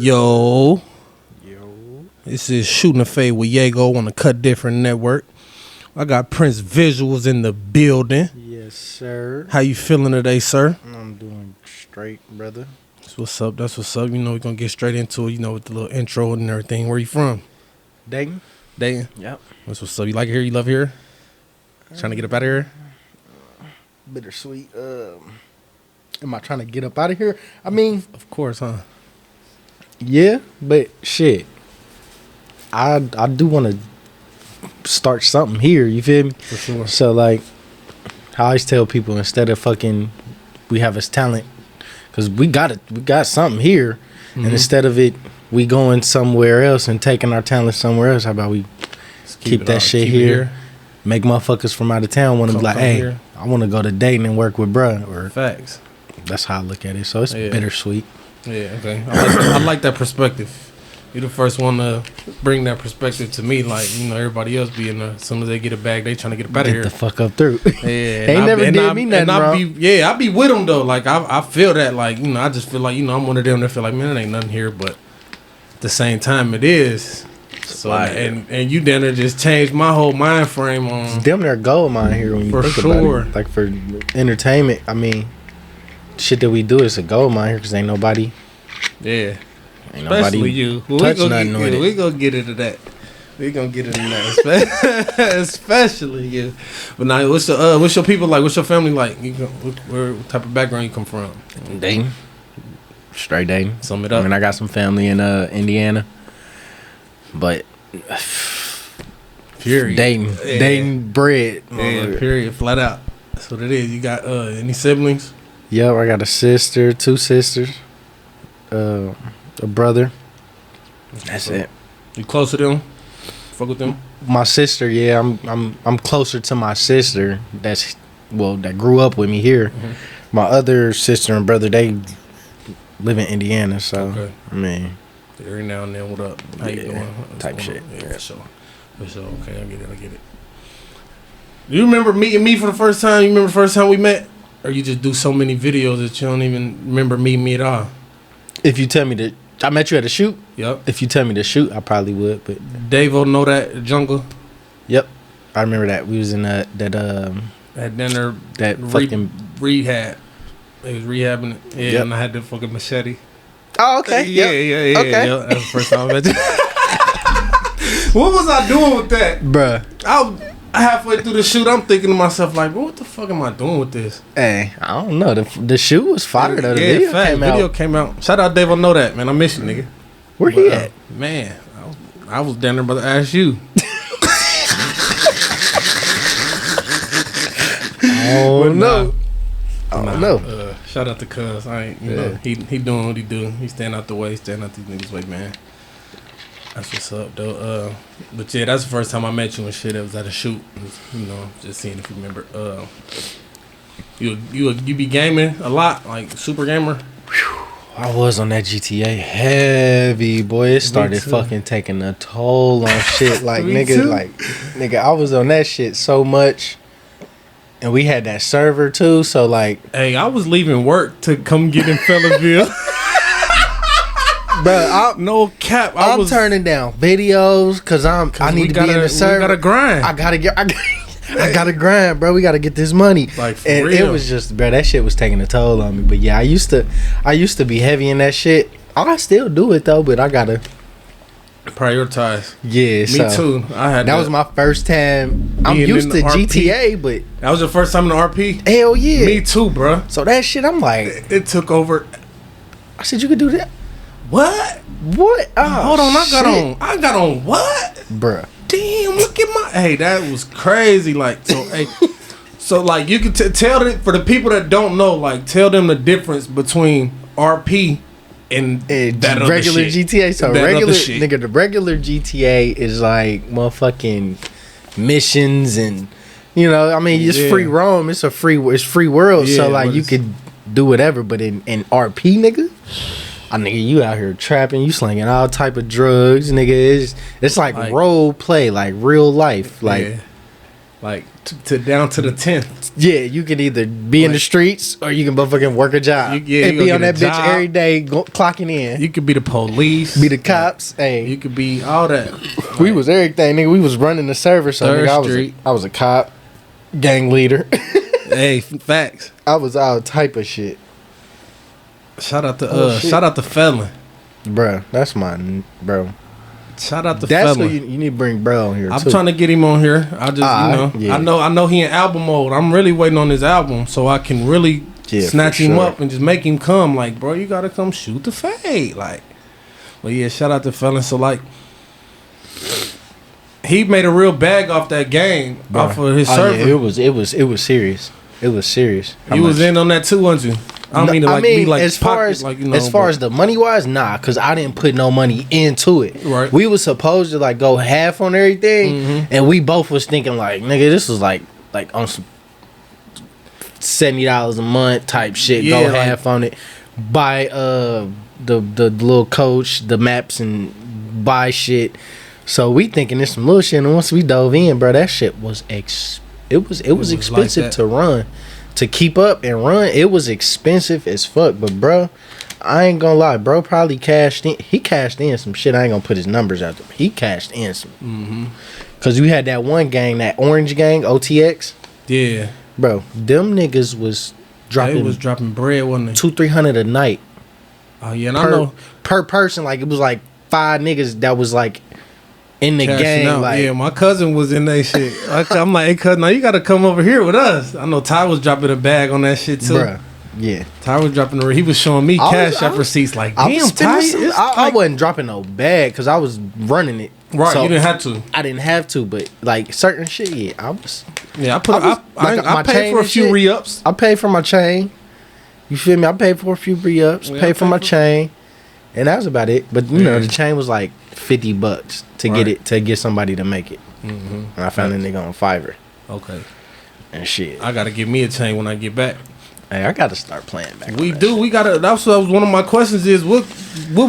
Yo, Yo. this is Shooting a Fade with Yago on the Cut Different Network. I got PrinceVisualz in the building. Yes, sir. How you feeling today, sir? I'm doing straight, brother. That's what's up. That's what's up. You know, we're going to get straight into it, with the little intro and everything. Where you from? Dayton. Dayton? Yep. That's what's up. You like it here? You love it here? Trying to get up out of here? Bittersweet. Am I trying to get up out of here? I mean, Of course, huh? yeah, but shit. I do want to start something here, you feel me? For sure. So, like, I always tell people, instead of fucking, we have this talent, because we got something here, and instead of it, we going somewhere else and taking our talent somewhere else, how about we keep that shit here? Make motherfuckers from out of town want to be like, hey, here. I want to go to Dayton and work with bruh. Or Facts. that's how I look at it. So it's bittersweet. Yeah, okay. I like that perspective. You're the first one to bring that perspective to me. Like, everybody else be in there. As soon as they get a bag, they trying to get up out of here. Get the fuck up through. Yeah. Ain't never did me nothing wrong. I be with them, though. Like, I feel that. Like, I just feel like, I'm one of them that feel like, man, it ain't nothing here. But at the same time, it is. So, and you down there just changed my whole mind frame on. It's damn near gold mine here when you think about it. Like, for entertainment, I mean, shit that we do is a gold mine here because ain't nobody. Yeah. Ain't Especially nobody you. touch nothing with it. We gonna get into that. We gonna get into that. Especially you. But now, what's your people like? What's your family like? What type of background you come from? Dayton. Straight Dayton. Sum it up. I mean, I got some family in Indiana. But period. Dayton bread. Yeah, period. Flat out. That's what it is. You got any siblings? Yep, I got a sister, 2 sisters, a brother. That's it. You close to them? Fuck with them? My sister, yeah, I'm closer to my sister. That grew up with me here. Mm-hmm. My other sister and brother, they live in Indiana. So okay. I mean, every now and then, what up? How you doing? Type shit. Yeah, for sure. Okay, I get it. Do you remember meeting me for the first time? You remember the first time we met? Or you just do so many videos that you don't even remember meeting me at all? If you tell me I met you at a shoot. Yep. If you tell me to shoot, I probably would. But Davo know that jungle. Yep, I remember that. We was in that at dinner. That fucking rehab. They was rehabbing it. Yeah, yep. And I had the fucking machete. Oh, okay. Yeah. Okay. Yep. That's the first time I met you. What was I doing with that, bruh? Halfway through the shoot, I'm thinking to myself, like, what the fuck am I doing with this? Hey, I don't know. The shoot was fire, though. The video came out. Shout out Dave, I know that, man. I miss you, nigga. Where he at? Man, I was down there about to ask you. Oh, no. I don't know. Shout out to Cuz. He doing what he do. He stand out the way. Stand out these niggas' way, man. That's what's up, though. But yeah, that's the first time I met you and shit. It was at a shoot. Just seeing if you remember. You be gaming a lot, like super gamer. I was on that GTA heavy, boy. It started fucking taking a toll on shit. Like nigga, I was on that shit so much. And we had that server too, so like, hey, I was leaving work to come get in Fellaville. Bro, no cap. I'm turning down videos because I need to be in the server. We gotta grind. I gotta grind, bro. We gotta get this money. Like, for and real. It was just, bro, that shit was taking a toll on me. But yeah, I used to be heavy in that shit. I still do it though, but I gotta prioritize. Yeah, me too. That was my first time. I'm used to GTA, but that was your first time in the RP. Hell yeah, me too, bro. So that shit, I'm like, it took over. I said you could do that. What? Oh, hold on, I got on what? Bruh. Damn, look at my. Hey, that was crazy. Like, so, hey, so like you can tell it for the people that don't know. Like, tell them the difference between RP and that regular other shit. GTA. So regular nigga, the regular GTA is like motherfucking missions and I mean it's free roam. It's free world. Yeah, so like you could do whatever. But in RP, nigga. Nigga, you out here trapping, you slinging all type of drugs, nigga. It's like role play, like real life, like to down to the 10th. Yeah, you can either be in the streets or you can motherfucking work a job. And be on that bitch every day, clocking in. You could be the police. Be the cops. Hey. You could be all that. We was everything, nigga. We was running the server, so nigga, I was a cop, gang leader. Hey, facts. I was all type of shit. Shout out to Felon. Bruh, that's my bro. Shout out to That's Felon. what you need to bring bro on here. I'm trying to get him on here. I just yeah. I know he in album mode. I'm really waiting on his album so I can really snatch him up and just make him come. Like, bro, you gotta come shoot the fade. Like, but yeah, shout out to Felon. So like, he made a real bag off that game, off of his server. Yeah, it was serious. It was serious. You was in on that too, wasn't you? I mean, as far as the money wise, nah, because I didn't put no money into it. Right. We was supposed to like go half on everything, and we both was thinking like, nigga, this was like on some $70 a month type shit. Yeah, go half on it. Buy the little coach, the maps, and buy shit. So we thinking there's some little shit, and once we dove in, bro, that shit was it was expensive to run. To keep up and run, it was expensive as fuck. But bro, I ain't gonna lie, bro probably cashed in. He cashed in some shit. I ain't gonna put his numbers out there. He cashed in some. Cause we had that one gang, that orange gang, OTX. Yeah, bro, them niggas was dropping. They was dropping bread, wasn't they? 200-300 a night. Oh yeah, and I know per person. Like it was like 5 niggas that was like in the gang. Like, yeah, my cousin was in that shit. I'm like, hey cousin, now you gotta come over here with us. I know Ty was dropping a bag on that shit too. Bruh, yeah. Ty was dropping he was showing me cash app receipts like, damn, Ty. I wasn't dropping no bag because I was running it. Right, so you didn't have to. I didn't have to, but like certain shit, yeah, I was. Yeah, I paid for a few re-ups. I paid for my chain. You feel me? I paid for a few re-ups. Yeah, paid for my chain. And that was about it. But you know, the chain was like $50 to get it, to get somebody to make it. And I found a nigga on Fiverr. Okay. And shit. I gotta give me a chain when I get back. Hey, I gotta start playing back. We do. We gotta. That's what one of my questions is. What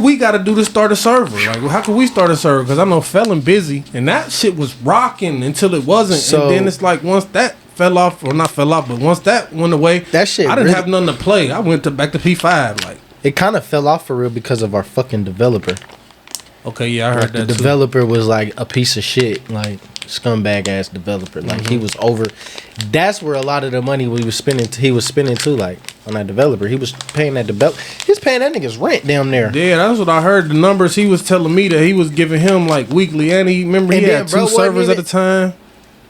we gotta do to start a server? Like, how can we start a server? Because I know Felon busy, and that shit was rocking until it wasn't. So, and then it's like once that fell off, or not fell off, but once that went away, that shit. I didn't have nothing to play. I went back to P5. Like, it kind of fell off for real because of our fucking developer. Okay, yeah, I heard that. The developer was like a piece of shit, like scumbag ass developer. Like he was over. That's where a lot of the money we was spending. He was spending too, like on that developer. He was paying that developer. He was paying that nigga's rent down there. Yeah, that's what I heard. The numbers he was telling me that he was giving him like weekly, and he had 2 servers at a time.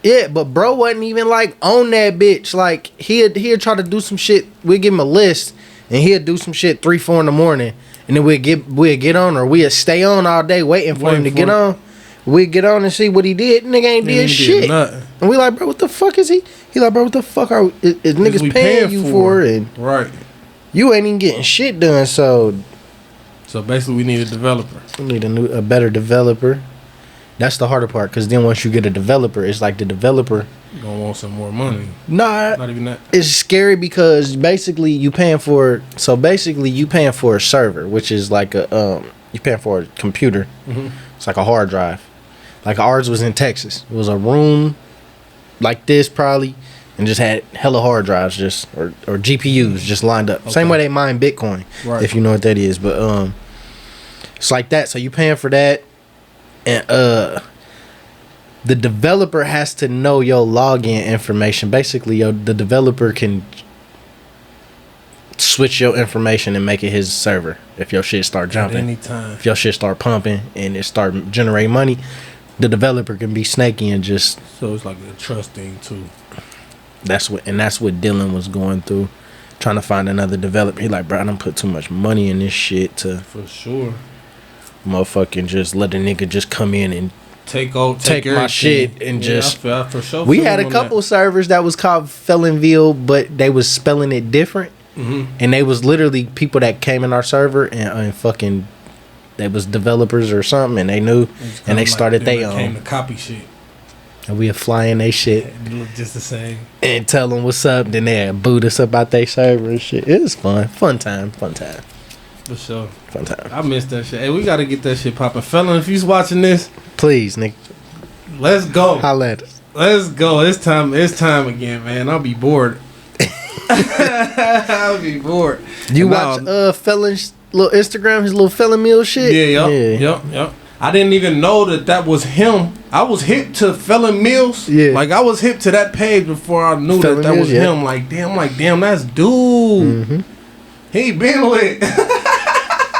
Yeah, but bro wasn't even like on that bitch. Like he'd try to do some shit. We'd give him a list, and he'd do some shit 3-4 in the morning. And then we'd get on, or we'd stay on all day waiting for him to get on. We'd get on and see what he did. Nigga ain't did shit. And we like, bro, what the fuck is he? He like, bro, what the fuck is niggas paying you for? And right. You ain't even getting shit done. So basically, we need a developer. We need a better developer. That's the harder part, because then once you get a developer, it's like the developer gonna want some more money. Nah, not even that. It's scary because basically you paying for a server, which is like you paying for a computer. It's like a hard drive. Like ours was in Texas. It was a room like this probably, and just had hella hard drives or GPUs just lined up. Okay. Same way they mine Bitcoin, right, if you know what that is. But it's like that. So you paying for that, and the developer has to know your login information. Basically, the developer can switch your information and make it his server if your shit start jumping. At any time. If your shit start pumping and it start generating money, the developer can be snaky and just. So it's like a trust thing too. That's what Dylan was going through, trying to find another developer. He like, bro, I done put too much money in this shit to. For sure. Motherfucking just let a nigga just come in and take my shit and just. For sure. We had a couple servers that was called Felonville, but they was spelling it different, and they was literally people that came in our server and fucking, they was developers or something, and they knew, and they started their own. Came to copy shit, and we fly in they shit. It looked just the same, and tell them what's up. Then they boot us up out their server and shit. It was fun time. For sure. Fun time. I missed that shit. Hey, we gotta get that shit popping. Felon, if you's watching this, please, Nick. Let's go. Holla at us. Let's go. It's time. It's time again, man. I'll be bored. I'll be bored. You watch Felon's little Instagram, his little Felon Meal shit? Yep. I didn't even know that was him. I was hip to Felon Meals. Yeah. Like I was hip to that page before I knew Felon that Meals, was him. Like damn, that's dude. Mm-hmm. He been lit.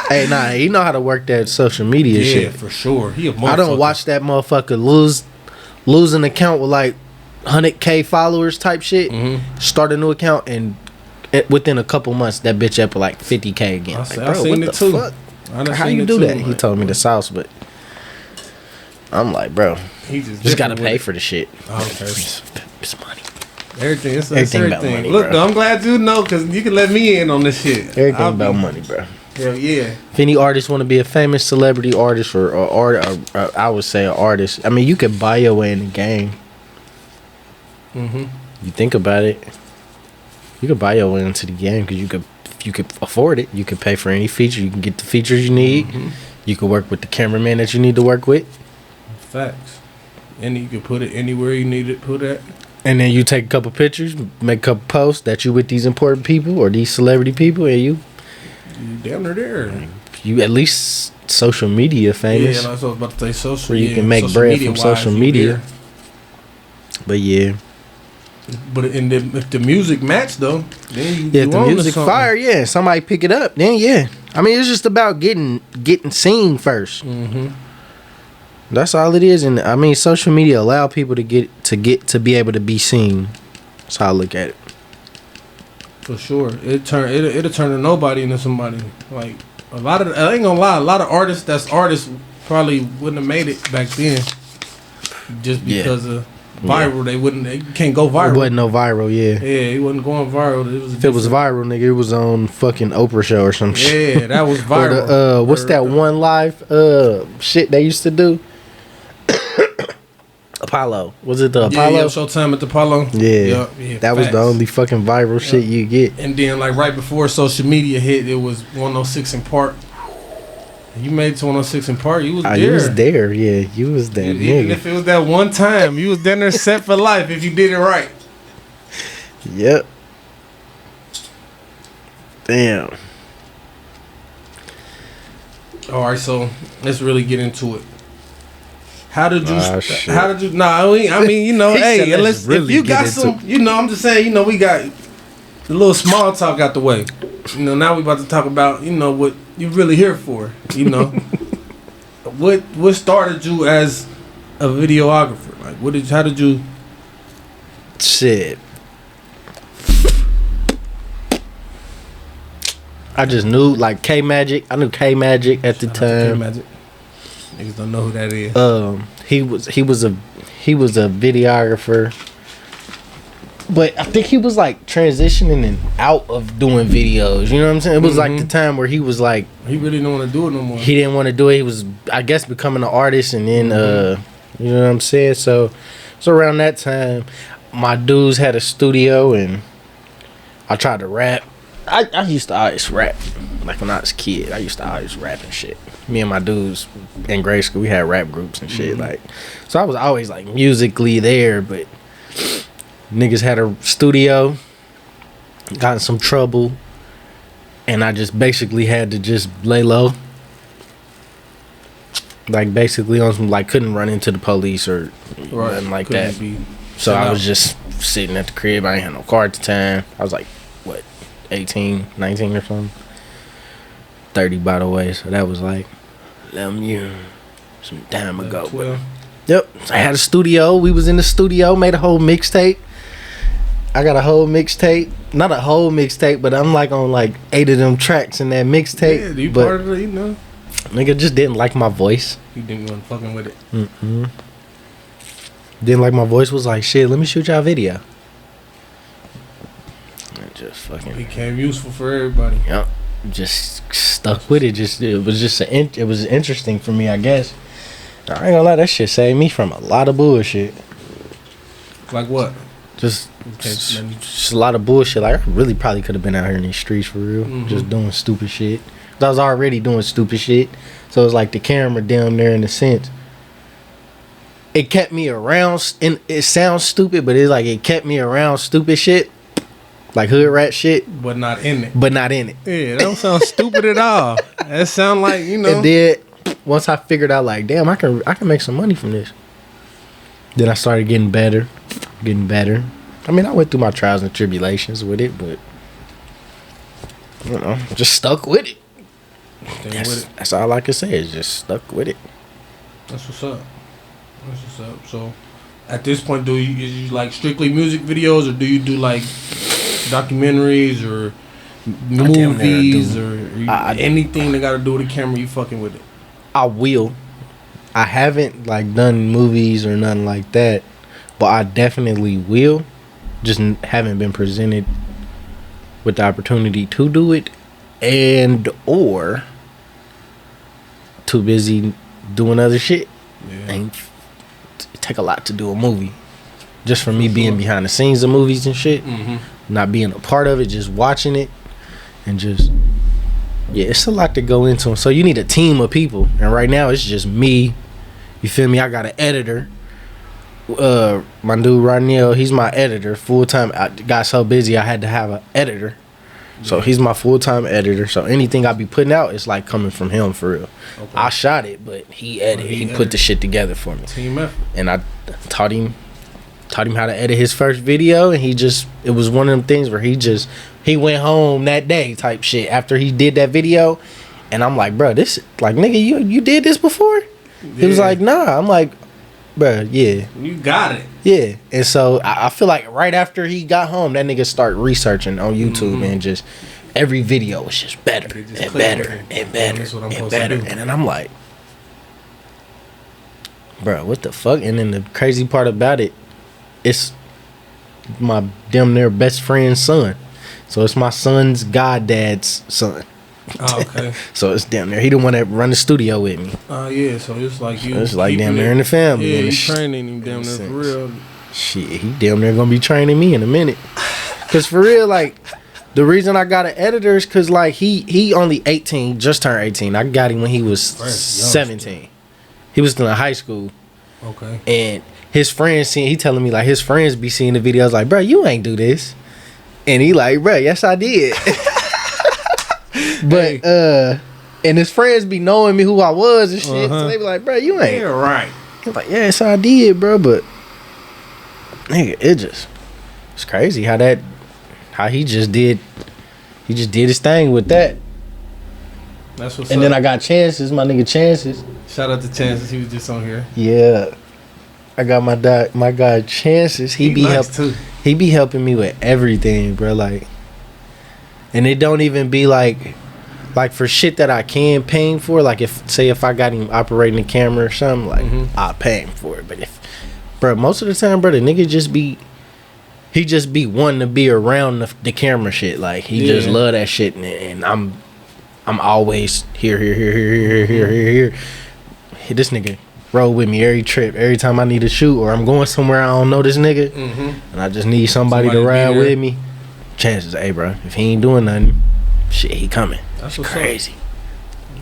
Hey, nah, he know how to work that social media shit. Yeah, for sure. He a motherfucker. I don't watch that motherfucker lose an account with like 100K followers type shit. Mm-hmm. Start a new account and within a couple months that bitch up with like 50K again. Like, bro, seen what it the too. fuck? How you do that? He told me the sauce, but I'm like, bro, he just gotta pay for the shit. Oh, okay. It's money. Everything. It's everything about money. Look, bro. I'm glad you know because you can let me in on this shit. Everything about money, bro. Hell yeah. If any artists want to be a famous celebrity artist or I would say an artist, I mean, you could buy your way in the game. Mm-hmm. You think about it, you could buy your way into the game because you could afford it. You could pay for any feature. You can get the features you need. Mm-hmm. You could work with the cameraman that you need to work with. Facts. And you can put it anywhere you need it put at. And then you take a couple pictures, make a couple posts that you with these important people or these celebrity people, and you down there. You at least social media famous. Yeah, I was about to say social. Where you can make bread from social media. But yeah. But if the music match though, then if the music fire, yeah, somebody pick it up, then yeah. I mean, it's just about getting seen first. Mm-hmm. That's all it is, and I mean, social media allow people to be able to be seen. That's how I look at it. For sure, it'll turn a nobody into somebody. Like a lot of, I ain't gonna lie, a lot of artists probably wouldn't have made it back then, just because of viral. They can't go viral. It wasn't no viral, yeah. Yeah, it wasn't going viral. If it was viral, nigga, it was on fucking Oprah show or some shit. Yeah, that was viral. Or what's that one live shit they used to do? Apollo. Was it the Apollo? Yeah, Showtime at the Apollo. Yeah. That was the only fucking viral shit you get. And then like right before social media hit, it was 106 in Park. You made it to 106 in Park. You was there. You was there, yeah. You was there, nigga. Even if it was that one time, you was down there set for life if you did it right. Yep. Damn. All right, so let's really get into it. How did you? Shit. How did you? Nah, I mean, you know, hey, if you got some, you know, I'm just saying, you know, we got the little small talk out the way. You know, now we about to talk about, you know, what you really here for. You know, what started you as a videographer? Like, how did you? Shit. I just knew like K Magic. I knew K Magic at the time. K Magic. Niggas don't know who that is. He was a videographer, but I think he was like transitioning out of doing videos. You know what I'm saying? It was like the time where he was like, he really didn't want to do it no more. He didn't want to do it. He was, I guess, becoming an artist, and then you know what I'm saying. So around that time, my dudes had a studio, and I tried to rap. I used to always rap. Like when I was a kid, I used to always rap and shit. Me and my dudes in grade school, we had rap groups and shit. Like, so I was always like musically there, but niggas had a studio, got in some trouble, and I just basically had to just lay low. Like basically on some, like, couldn't run into the police or nothing like that. So I was just sitting at the crib. I ain't had no car at the time. I was like, what, 18, 19 or something? 30 by the way. So that was like 11 years, some time ago. 12. Yep. So I had a studio. We was in the studio, made a whole mixtape. I got a whole mixtape. Not a whole mixtape, but I'm like on like 8 of them tracks in that mixtape. Yeah, you part of it, you know. Nigga just didn't like my voice. He didn't want fucking with it. Didn't like my voice. Was like, shit, let me shoot y'all video. And just fucking became useful for everybody. Yep. Just stuck with it. It was interesting for me, I guess. I ain't gonna lie, that shit saved me from a lot of bullshit. Like what? Just a lot of bullshit. Like, I really probably could have been out here in these streets for real, just doing stupid shit. I was already doing stupid shit, so it's like the camera down there in a sense. it kept me around, and it sounds stupid, but it's like it kept me around stupid shit, like hood rat shit, but not in it. Yeah, that don't sound stupid at all. That sound like, you know. And then once I figured out, like, damn, I can make some money from this. Then I started getting better. I mean, I went through my trials and tribulations with it, but you know, just stuck with it. That's all I can say is just stuck with it. That's what's up. So, at this point, is you like strictly music videos, or do you do like documentaries or movies or anything that got to do with the camera? You fucking with it? I will. I haven't like done movies or nothing like that, but I definitely will. Just haven't been presented with the opportunity to do it, and or too busy doing other shit. Yeah. And it take a lot to do a movie. Just for me being behind the scenes of movies and shit, not being a part of it, just watching it, and just it's a lot to go into. So you need a team of people, and right now it's just me. You feel me? I got an editor. My dude Ronell, he's my editor full time. I got so busy I had to have an editor. So he's my full-time editor. So anything I be putting out, it's like coming from him for real. Okay. I shot it, but he edited. He put the shit together for me. Team effort. And I taught him how to edit his first video, and it was one of them things where he went home that day type shit after he did that video, and I'm like, bro, this like nigga, you did this before? Yeah. He was like, nah. I'm like, bro, yeah. You got it. Yeah, and so I feel like right after he got home, that nigga started researching on YouTube, and just every video was just better and better and better and better. And then I'm like, bro, what the fuck? And then the crazy part about it, it's my damn near best friend's son. So it's my son's goddad's son. Oh, okay. So it's damn near he the one that run the studio with me. Yeah. So it's like you. So it's like damn near in the family. Yeah, you training him damn near for real. Shit, he damn near gonna be training me in a minute. Cause for real, like the reason I got an editor is cause like he only 18, just turned 18. I got him when he was 17. He was still in high school. Okay. And his friends he telling me like his friends be seeing the videos like, bro, you ain't do this. And he like, bro, yes I did. But and his friends be knowing me who I was and shit, so they be like, bro, you ain't right. He's like, yes, I did, bro, but nigga, it's crazy how he just did his thing with that. That's what's and up. Then I got Chances, my nigga Chances. Shout out to Chances, he was just on here. Yeah, I got my guy Chances. He be helping me with everything, bro. Like, and it don't even be like for shit that I can pay him for. Like if I got him operating the camera or something, like I'll pay him for it. But bro, most of the time, bro, the nigga just be wanting to be around the camera shit. Like he just love that shit, and I'm always here. This nigga roll with me every trip, every time I need to shoot, or I'm going somewhere I don't know this nigga, and I just need somebody to ride with me. Chances, hey, bro, if he ain't doing nothing, shit, he coming. That's crazy.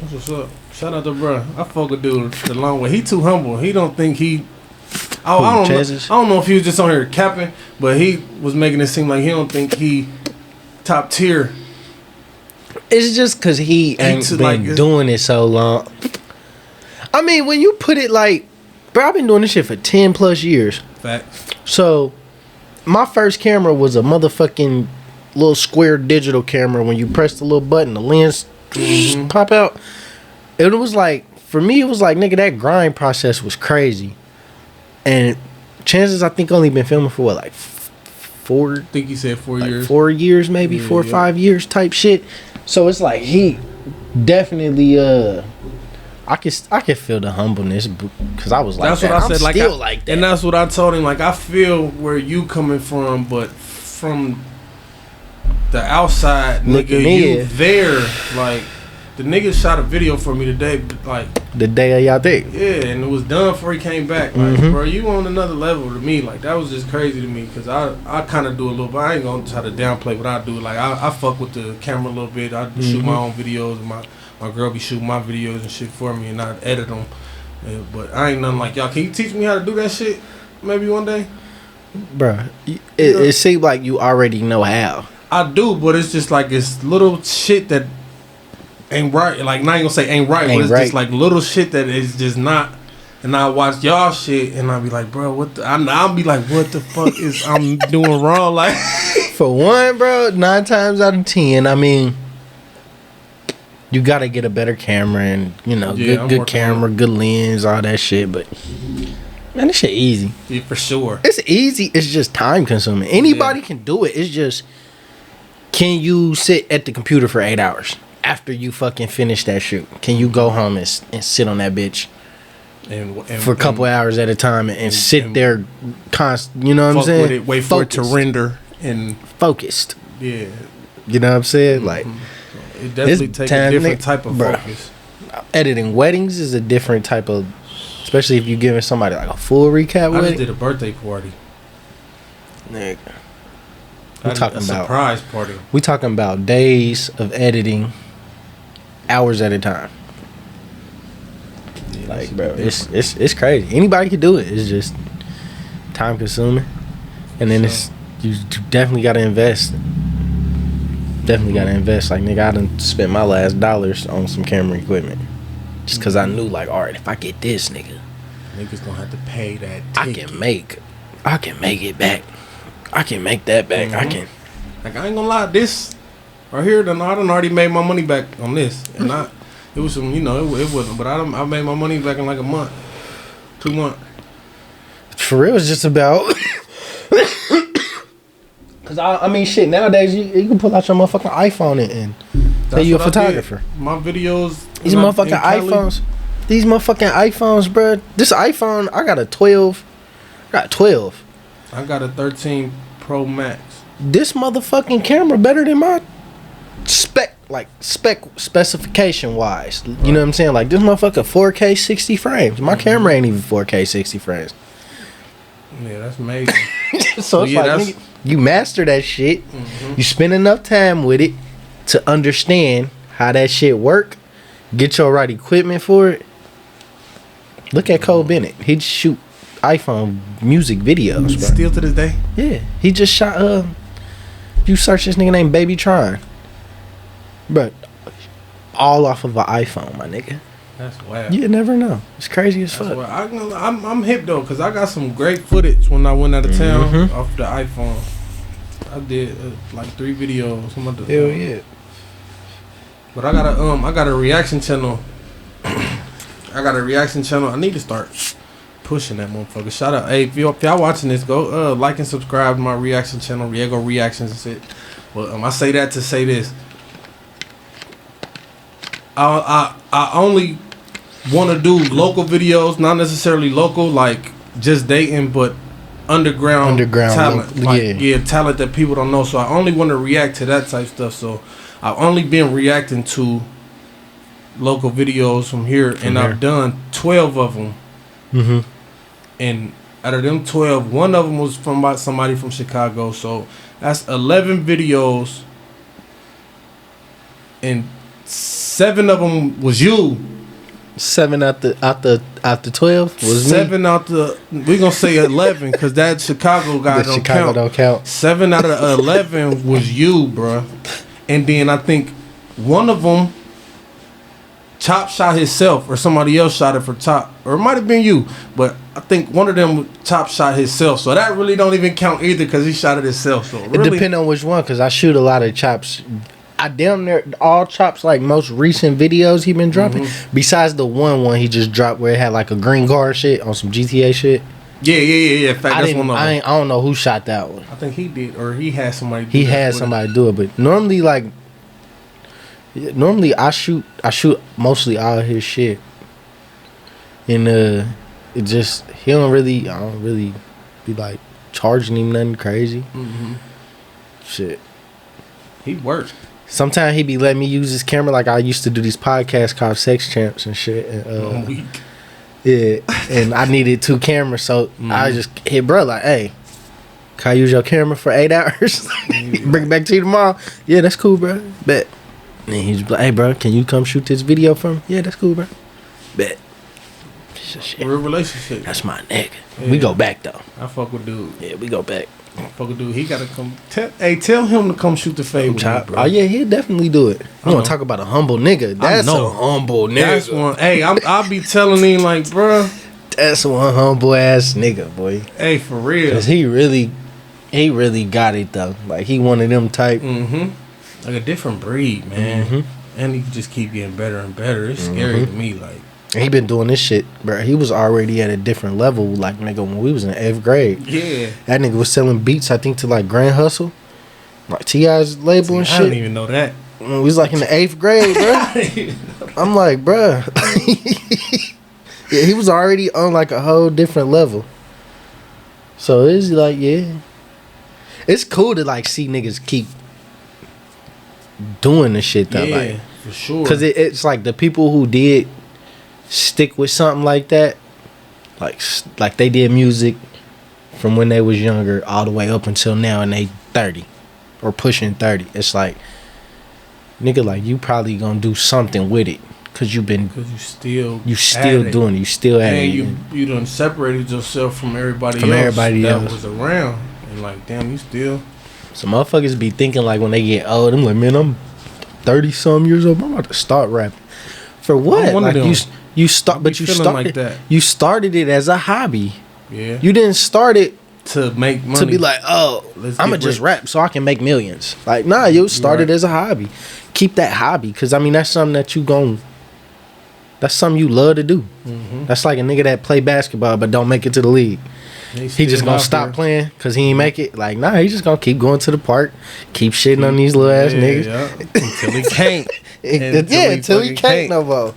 That's what's up. Shout out to bro. I fuck with dude the long way. He too humble. He don't think he. I don't know if he was just on here capping, but he was making it seem like he don't think he top tier. It's just cause he ain't been doing it so long. I mean, when you put it like, bro, I've been doing this shit for 10 plus years. Facts. So, my first camera was a motherfucking little square digital camera. When you press the little button, the lens pop out. It was like, for me, it was like, nigga, that grind process was crazy. And Chances, I think, only been filming for what, like 4? I think he said 4 years. 4 years, maybe 4 or 5 years type shit. So it's like he definitely I can feel the humbleness because I was like, that's what I said. Like, like that. And that's what I told him. Like, I feel where you coming from, but from the outside, nigga, you there. Like, the nigga shot a video for me today, like the day of y'all thing. Yeah, and it was done before he came back. Like, bro, you on another level to me. Like, that was just crazy to me because I kind of do a little, but I ain't gonna try to downplay what I do. Like, I fuck with the camera a little bit. I shoot my own videos. And my girl be shooting my videos and shit for me, and I edit them Yeah, but I ain't nothing like y'all. Can you teach me how to do that shit? Maybe one day, Bruh. It seems like you already know how. I do, but it's just like it's little shit that ain't right. Like, not even gonna say ain't right, but it's just like little shit that is just not. And I watch y'all shit, and I'll be like, bro, what the... I'll be like, what the fuck is I'm doing wrong? Like, for one, bro, 9 times out of 10, I mean, you gotta get a better camera and, you know, good camera, good lens, all that shit. But, man, this shit easy. Yeah, for sure. It's easy. It's just time consuming. Anybody can do it. It's just, can you sit at the computer for 8 hours after you fucking finish that shoot? Can you go home and sit on that bitch? And for a couple hours at a time and sit there, you know what I'm saying? With it, wait for it to render and focused. Yeah, you know what I'm saying? Like, it definitely takes a different type of focus. Editing weddings is a different type of, especially if you're giving somebody like a full recap. I just did a birthday party. Nigga, we talking about surprise party. We talking about days of editing, hours at a time. Like, bro, it's crazy. Anybody can do it. It's just time consuming, and then you definitely gotta invest. Definitely gotta invest. Like, nigga, I done spent my last dollars on some camera equipment just cause I knew, like, all right, if I get this, niggas gonna have to pay that ticket. I can make it back. I can make that back. I can. Like, I ain't gonna lie, this right here, I done already made my money back on this, and it was some, you know, it wasn't, but I made my money back in like a month, 2 months. For real, it's just about. Cause I mean, shit. Nowadays, you can pull out your motherfucking iPhone and say you a photographer. My videos. These motherfucking iPhones. These motherfucking iPhones, bro. This iPhone, I got a 12. I got a 13 Pro Max. This motherfucking camera better than my specification wise. You know what I'm saying? Like, this motherfucker 4K 60 frames. My camera ain't even 4K 60 frames. Yeah, that's amazing. So it's like, nigga, you master that shit. You spend enough time with it to understand how that shit work. Get your right equipment for it. Look at Cole Bennett. He'd shoot iPhone music videos, bro. Still to this day? Yeah. He just shot, you search this nigga named Baby Tron. Bro, all off of an iPhone, my nigga. That's wild. You never know. It's crazy as fuck. I'm hip though, cause I got some great footage when I went out of town off the iPhone. I did like 3 videos. Hell yeah. But I got a reaction channel. I need to start pushing that motherfucker. Shout out, hey, if y'all watching this, go like and subscribe to my reaction channel, Yago Reactions and shit. Well, I say that to say this. I only want to do local videos, not necessarily local, like just dating, but underground talent, like talent that people don't know. So I only want to react to that type stuff. So I've only been reacting to local videos from here, I've done 12 of them. And out of them 12, one of them was from somebody from Chicago. So that's 11 videos, and 7 of them was you. 7 out the 12 was 7 me. Out the, we gonna say 11 because that Chicago guy don't count. 7 out of 11 was you, bruh. And then I think one of them, Chop shot himself, or somebody else shot it for Chop, or it might have been you, but I think one of them Chop shot himself. So that really don't even count either because he shot it himself. So really, it depends on which one, because I shoot a lot of Chops. I damn near all Chops like most recent videos he been dropping. Besides the one he just dropped where it had like a green car shit on some GTA shit. Yeah. In fact, that's one of them. I don't know who shot that one. I think he did, or he had somebody. He had somebody do it, but normally I shoot mostly all his shit, and it just I don't really be like charging him nothing crazy. Shit, he worked. Sometimes he be letting me use his camera, like I used to do these podcasts called Sex Champs and shit. And, week. Yeah, and I needed 2 cameras, so I just hit bro like, hey, can I use your camera for 8 hours? Bring it back to you tomorrow. Yeah, that's cool, bro. Bet. And he's like, hey, bro, can you come shoot this video for me? Yeah, that's cool, bro. Bet. shit. Real relationship. That's my nigga. Yeah. We go back though. I fuck with dude. Yeah, we go back. Fuck with dude. He gotta come. Tell him to come shoot the fade with me, bro. Oh yeah, he'll definitely do it. I want to talk about a humble nigga. That's a humble nigga. That's one. Hey, I'll be telling him like, bro. That's one humble ass nigga, boy. Hey, for real. Cause he really got it though. Like he one of them type. Like a different breed, man. And he just keep getting better and better. It's scary to me, like. He been doing this shit, bro. He was already at a different level, like nigga, when we was in 8th grade. Yeah. That nigga was selling beats, I think, to like Grand Hustle, like T.I.'s label and shit. I didn't even know that. We was like in the 8th grade, bro. I'm like, bro. Yeah, he was already on like a whole different level. So it's like, yeah, it's cool to like see niggas keep doing the shit though. Yeah, like, for sure. Because it's like the people who did stick with something like that, like they did music from when they was younger all the way up until now, and they 30 or pushing 30. It's like, nigga, like you probably gonna do something with it because you still doing it. You still at it. You done separated yourself from everybody else was around, and like, damn, you still. Some motherfuckers be thinking like when they get old, I'm like, man, I'm 30 some years old. I'm about to start rapping. For what? Like you started that. You started it as a hobby. Yeah. You didn't start it to make money. To be like, oh, I'm gonna just rap so I can make millions. Like, nah, you started as a hobby. Keep that hobby, cause I mean that's something that that's something you love to do. That's like a nigga that play basketball but don't make it to the league. He just gonna stop playing cause he ain't make it. Like, nah, he just gonna keep going to the park, keep shitting on these little ass niggas until he can't. Until he can't no more.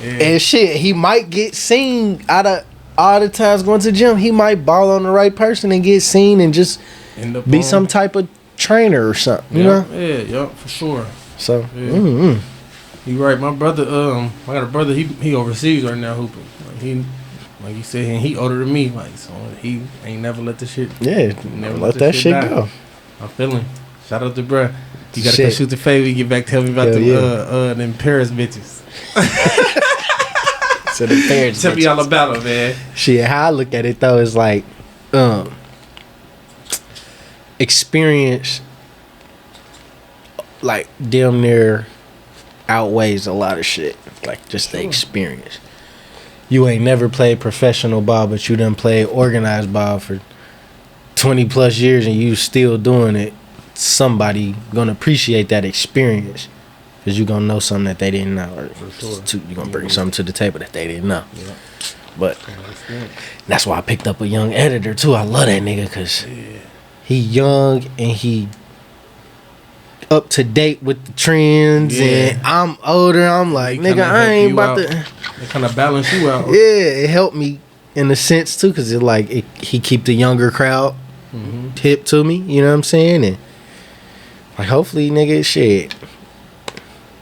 Yeah. And shit, he might get seen out of all the times going to the gym. He might ball on the right person and get seen and just be some type of trainer or something. You know? Yeah, for sure. So, you right. My brother, I got a brother. He overseas right now hooping. Like you said, he older than me. Like, so he ain't never let the shit. Yeah, never let that shit go. I feel him. Shout out to bruh. You gotta go shoot the fade. We get back. Tell me about them Paris bitches. So the Paris. Tell me all about them, man. Shit, how I look at it though is like, experience, like damn near outweighs a lot of shit. Like just the experience. You ain't never played professional ball, but you done played organized ball for 20 plus years, and you still doing it. Somebody gonna appreciate that experience because you gonna know something that they didn't know, or you gonna bring something to the table that they didn't know. Yeah. But that's why I picked up a young editor too. I love that nigga because he young and he up to date with the trends, and I'm older. I'm like, nigga, I ain't about to. It kind of balance you out. Yeah, it helped me in a sense too, because he keep the younger crowd hip to me. You know what I'm saying? And like, hopefully, nigga, shit,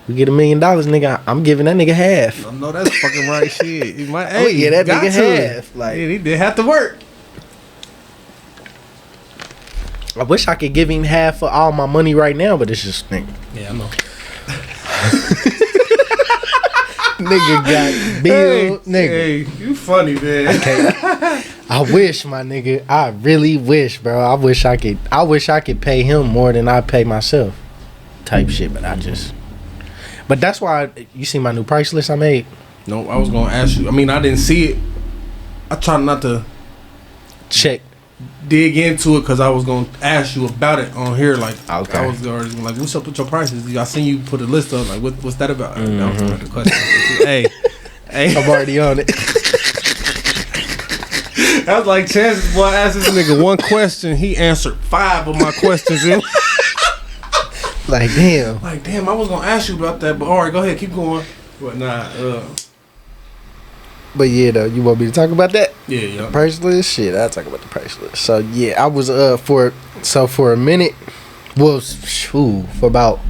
we get $1 million, nigga. I'm giving that nigga half. I know that's fucking right, shit. He might, that nigga half. Like, he did have to work. I wish I could give him half of all my money right now, but it's just nigga. Yeah, I know. Nigga got billed, nigga. Hey, you funny, man. I wish, my nigga. I really wish, bro. I wish I could pay him more than I pay myself. Type shit, but But that's why you see my new price list I made. No, I was gonna ask you. I mean, I didn't see it. I try not to dig into it because I was gonna ask you about it on here. Like, okay. I was already like, "What's up with your prices?" I seen you put a list up. Like, what's that about? That was the question. Hey, I'm already on it. I was like, chances, boy, I asked this nigga one question, he answered 5 of my questions. Like, damn. I was gonna ask you about that, but all right, go ahead, keep going. But nah, But yeah, though, you want me to talk about that? Yeah. Price list? Shit, I'll talk about the price list. So yeah, I was for a minute, well, for about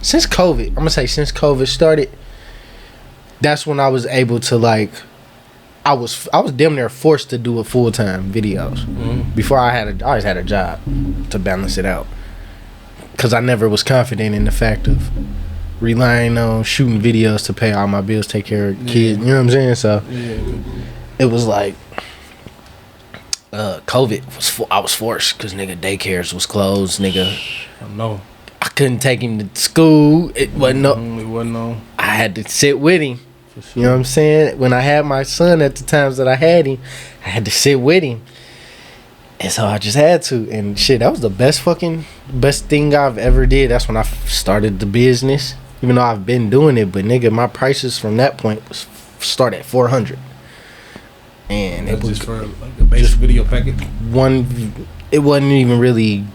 since COVID started, that's when I was able to like, I was damn near forced to do a full-time videos. Before I always had a job to balance it out, because I never was confident in the fact of relying on shooting videos to pay all my bills, take care of kids. You know what I'm saying? So it was like COVID was I was forced because nigga daycares was closed. Nigga, No, I couldn't take him to school. It wasn't no. I had to sit with him. Sure. You know what I'm saying? When I had my son at the times that I had him, I had to sit with him. And so I just had to. And shit, that was the best thing I've ever did. That's when I started the business. Even though I've been doing it, but nigga, my prices from that point was start at $400. And it was just for like a basic video package. It wasn't even really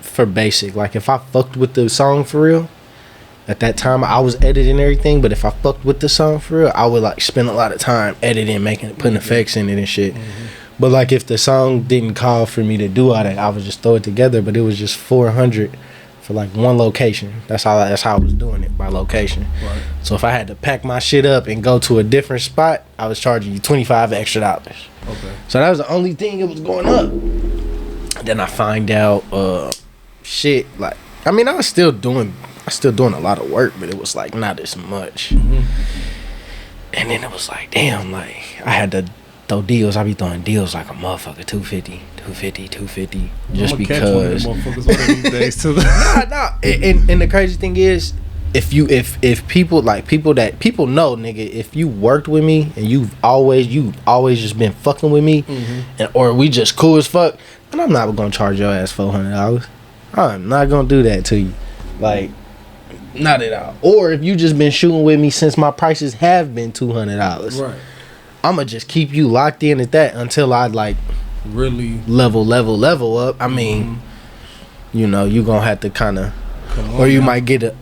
for basic. Like if I fucked with the song for real, at that time I was editing everything, but if I fucked with the song for real, I would like spend a lot of time editing, putting effects in it and shit. But like if the song didn't call for me to do all that, I would just throw it together. But it was just $400 for like one location. That's how I was doing it by location. Right. So if I had to pack my shit up and go to a different spot, I was charging you $25 extra. Okay. So that was the only thing that was going up. Then I find out shit, like, I mean, I was still doing a lot of work, but it was like not as much. And then it was like, damn, like I had to throw deals. I be throwing deals like a motherfucker, 250 just because. These days too. Nah. And the crazy thing is, if people know, nigga, if you worked with me and you've always just been fucking with me, or we just cool as fuck, and I'm not gonna charge your ass $400. I'm not gonna do that to you, like, not at all. Or if you just been shooting with me since my prices have been $200, right? I'ma just keep you locked in at that until I like really level up. I mean, you know, you gonna have to kind of, or you might get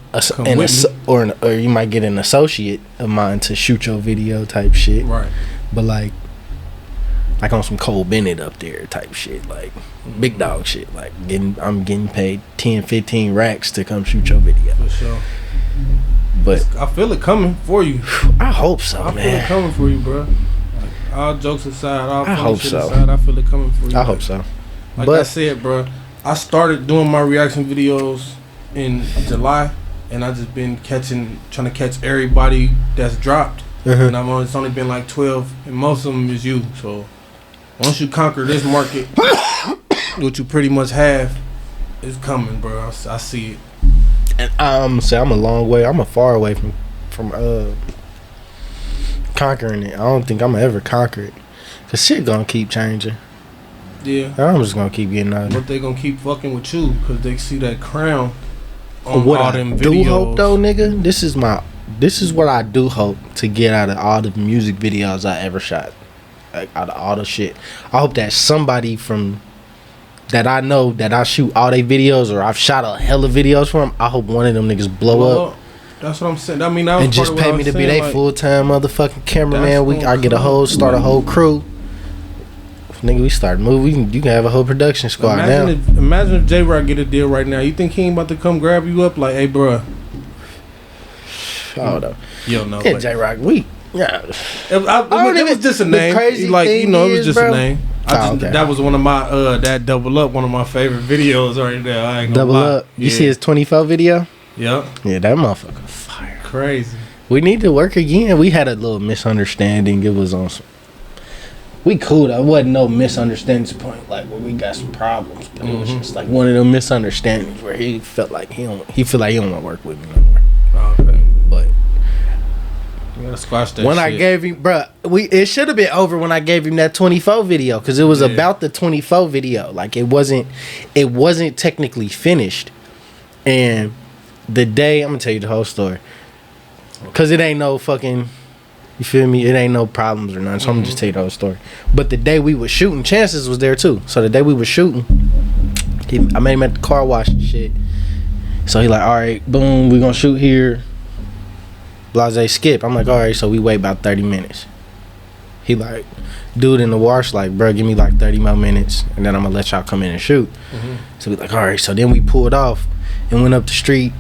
or you might get an associate of mine to shoot your video type shit, right? But like on some Cole Bennett up there type shit, like big dog shit, like I'm getting paid 10-15 racks to come shoot your video. For sure. But I feel it coming for you. I hope so, man. I feel it coming for you, bro. Like, all jokes aside, all funny shit so. aside, I feel it coming for you. I hope so. Like I said, bro, I started doing my reaction videos in July, and I just been trying to catch everybody that's dropped. And it's only been like 12, and most of them is you. So once you conquer this market, which you pretty much have, it's coming, bro. I see it. And I'm a long way. I'm a far away from conquering it. I don't think I'm gonna ever conquer it, cause shit gonna keep changing. Yeah, I'm just gonna keep getting out. But they gonna keep fucking with you, cause they see that crown on what all I them do videos. Hope though, nigga, this is what I do hope to get out of all the music videos I ever shot. Like out of all the shit, I hope that somebody from that I know that I shoot all their videos, or I've shot a hell of videos for them, I hope one of them niggas blow up. That's what I'm saying. I mean, that was and just pay me to be their full-time motherfucking cameraman. I get start a whole crew. Nigga, we start moving. You can have a whole production squad now. Imagine if J-Rock get a deal right now. You think he ain't about to come grab you up like, hey, bro? I don't know. You don't know. Yeah, J-Rock, it was just a name. Like, you know, it was just a name. That was one of my that Double Up, one of my favorite videos right there. I ain't gonna Double lie. Up. You see his 24 video? Yep. Yeah, that motherfucker fire. Crazy. We need to work again. We had a little misunderstanding. It was on some. We cool. There wasn't no misunderstandings point like where we got some problems, but it was just like one of them misunderstandings where he felt like he don't want to work with me no more. Okay. But you gotta squash that when shit. I gave him, it should have been over when I gave him that 24 video, because it was about the 24 video. Like it wasn't technically finished. And the day, I'm gonna tell you the whole story, because it ain't no fucking, you feel me? It ain't no problems or nothing. So I'm gonna just tell you the whole story. But the day we was shooting, Chances was there too. So the day we was shooting, I made him at the car wash and shit. So he like, all right, boom, we gonna shoot here. Blase skip. I'm like, all right, so we wait about 30 minutes. He like, dude in the wash like, bro, give me like 30 more minutes, and then I'm gonna let y'all come in and shoot. So we like, all right. So then we pulled off and went up the street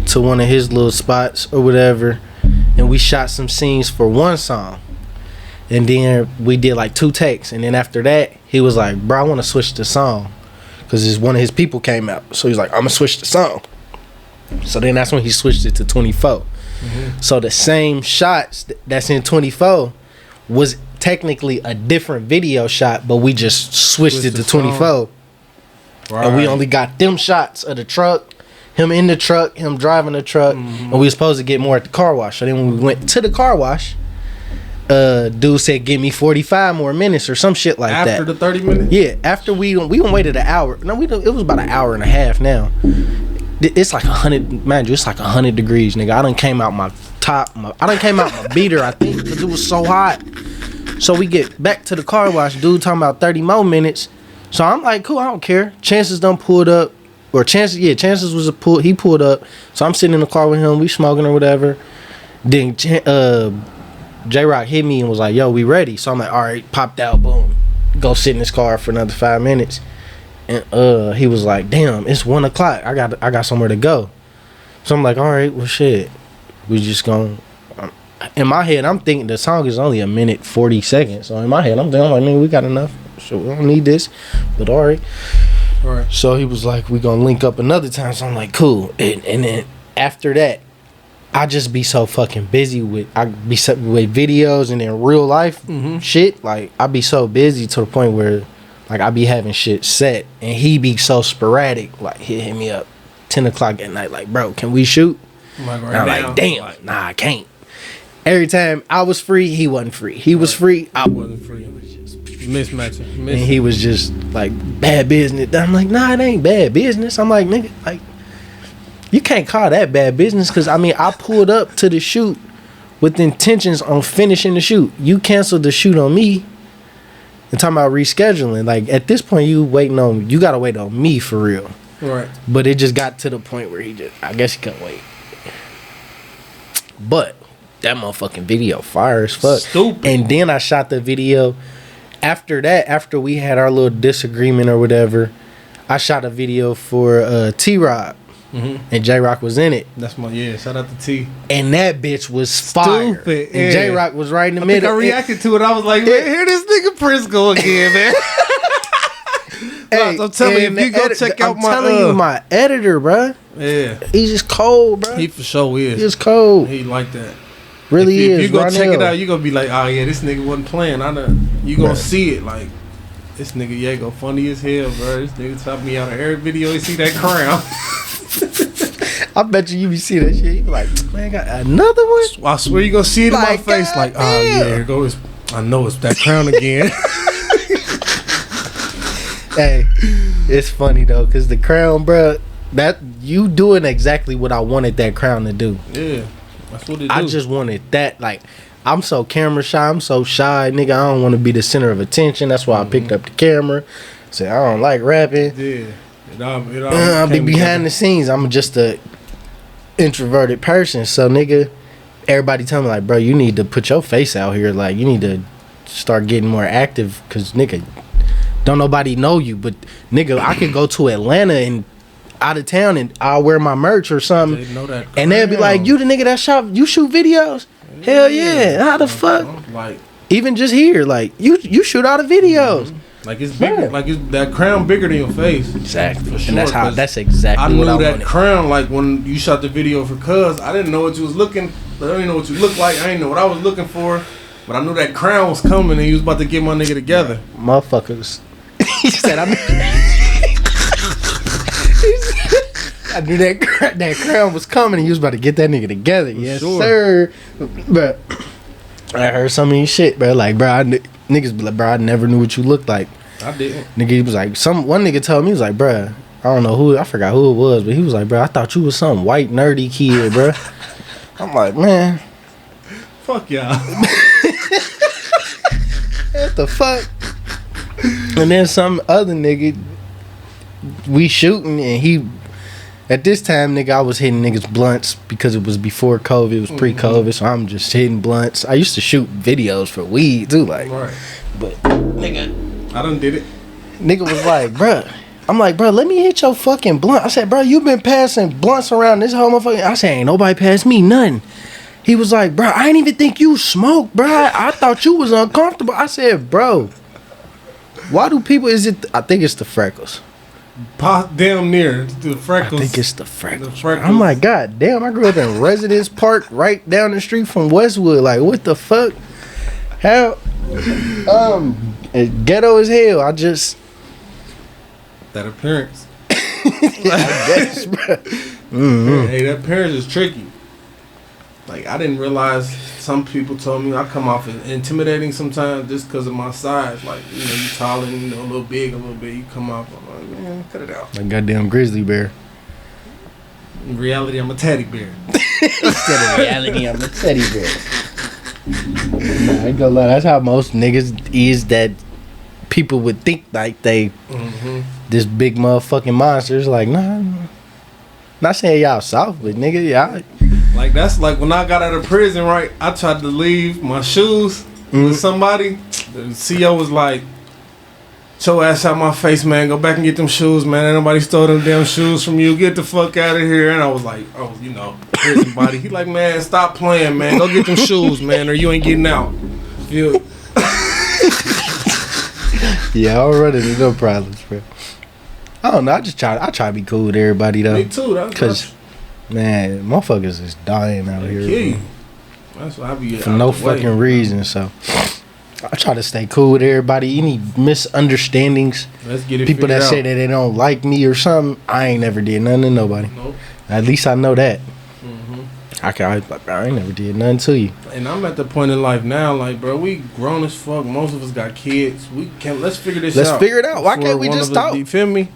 to one of his little spots or whatever, and we shot some scenes for one song. And then we did like 2 takes, and then after that, he was like, bro, I want to switch the song, because one of his people came out. So he's like, I'm gonna switch the song. So then that's when he switched it to 24. So the same shots that's in 24 was technically a different video shot, but we just switched it to 24. Right. And we only got them shots of the truck, him in the truck, him driving the truck, and we were supposed to get more at the car wash. So then when we went to the car wash, dude said, give me 45 more minutes or some shit like that. After the 30 minutes? Yeah, after we waited an hour. No, it was about an hour and a half now. It's like 100, mind you, it's like 100 degrees, nigga. I done came out my beater, I think, because it was so hot. So we get back to the car wash, dude talking about 30 more minutes. So I'm like, cool, I don't care. Chances done pulled up, or Chances was he pulled up. So I'm sitting in the car with him, we smoking or whatever. Then J-Rock hit me and was like, yo, we ready. So I'm like, all right, popped out, boom. Go sit in this car for another 5 minutes. And he was like, damn, it's 1 o'clock. I got somewhere to go. So I'm like, all right, well, shit. We just gonna... in my head, I'm thinking the song is only 1:40. So in my head, I'm thinking, like, nigga, we got enough. So we don't need this. But all right. All right. So he was like, we gonna link up another time. So I'm like, cool. And then after that, I just be so fucking busy with videos and in real life shit. Like, I be so busy to the point where, like, I be having shit set. And he be so sporadic. Like, he'll hit me up 10 o'clock at night. Like, bro, can we shoot? Like, and I'm like, damn, nah, I can't. Every time I was free, he wasn't free. He was free, I wasn't free. It was just mismatching. And he was just like, bad business. I'm like, nah, it ain't bad business. I'm like, nigga, like, you can't call that bad business, because I mean, I pulled up to the shoot with intentions on finishing the shoot. You canceled the shoot on me and talking about rescheduling. Like, at this point, you gotta wait on me for real. Right. But it just got to the point where I guess he couldn't wait. But that motherfucking video fire as fuck. Stupid. And then I shot the video after that, after we had our little disagreement or whatever. I shot a video for T-Rock. And J-Rock was in it. That's shout out to T. And that bitch was fire. Stupid. And J-Rock was right in the middle. I reacted to it. I was like, man, here this nigga Prince go again, man. Hey, I'm telling you, if you go check out my editor, bro. Yeah. He's just cold, bro. He for sure is. He's cold. He like that. Really if is. you go check it out, you gonna be like, oh yeah, this nigga wasn't playing. You gonna see it like, this nigga Yago funny as hell, bro. This nigga top me out of every video. You see that crown? I bet you be see that shit. You be like, man, got another one. I swear you gonna see it in my face. Like, oh yeah, here goes. I know it's that crown again. Hey, it's funny though, cause the crown, bro, that you doing exactly what I wanted that crown to do. Yeah, that's what it do. I just wanted that. Like, I'm so camera shy. I'm so shy, nigga. I don't want to be the center of attention. That's why I picked up the camera. Said I don't like rapping. Yeah, I'll be behind the scenes. I'm just a introverted person. So, nigga, everybody tell me like, bro, you need to put your face out here. Like, you need to start getting more active, cause nigga, don't nobody know you. But nigga, I could go to Atlanta and out of town and I'll wear my merch or something, they know that and they'll be like, you the nigga that you shoot videos? Hell yeah. How the fuck? Like, even just here, like, you shoot all the videos. Like, it's bigger. Yeah. Like, it's that crown bigger than your face. Exactly. For sure, and that's exactly I knew what I that wanted. crown. Like, when you shot the video for Cuz, I didn't know what you was looking. I didn't know what you looked like. I didn't know what I was looking for. But I knew that crown was coming and he was about to get my nigga together. Motherfuckers. He said, I knew that crown was coming and he was about to get that nigga together. For yes, sure. Sir. But I heard some of these shit, bro. Like, bro, niggas be like, bro, I never knew what you looked like. I didn't. Nigga, he was like, one nigga told me, he was like, bro, I don't know I forgot who it was, but he was like, bro, I thought you was some white nerdy kid, bro. I'm like, man. Fuck y'all. What the fuck? And then some other nigga, we shooting, and he, at this time, nigga, I was hitting niggas blunts because it was before COVID, it was pre-COVID, so I'm just hitting blunts. I used to shoot videos for weed too, like, right. But nigga, I done did it. Nigga was like, bruh. I'm like, bro, let me hit your fucking blunt. I said, bro, you been passing blunts around this whole motherfucker. I said, ain't nobody passed me nothing. He was like, bro, I ain't even think you smoked, bro. I thought you was uncomfortable. I said, bro, why do people, I think it's the freckles. Damn near the freckles. I think it's the freckles. I'm like, God damn, I grew up in Residence Park right down the street from Westwood. Like, what the fuck? How ghetto as hell. I just that appearance. I guess, bro. Hey, that appearance is tricky. Like, I didn't realize some people told me I come off as intimidating sometimes just because of my size. Like, you know, you tall and, you know, a little big, a little bit, you come off, I'm like, man, cut it out. Like goddamn grizzly bear. In reality, I'm a teddy bear. Instead of reality, I'm a teddy bear. Nah, I ain't gonna lie, that's how most niggas is that people would think like they this big motherfucking monsters. Like, nah. Not saying y'all soft, but nigga, y'all. Like, that's like when I got out of prison, right? I tried to leave my shoes with somebody. The CEO was like, "Your ass out my face, man. Go back and get them shoes, man. Ain't nobody stole them damn shoes from you. Get the fuck out of here." And I was like, "Oh, you know, prison body." He like, "Man, stop playing, man. Go get them shoes, man, or you ain't getting out." Feel? Yeah, I'm running into no problems, bro. I don't know. I try to be cool with everybody though. Me too. Because man, motherfuckers is dying out here. That's why I be for no fucking reason. So I try to stay cool with everybody. Any misunderstandings, let's get it. People that out. say that they don't like me or something, I ain't never did nothing to nobody. Nope. At least I know that. I ain't never did nothing to you. And I'm at the point in life now, like, bro, we grown as fuck. Most of us got kids. Let's figure this out. Let's figure it out. Why can't we just talk? You feel me?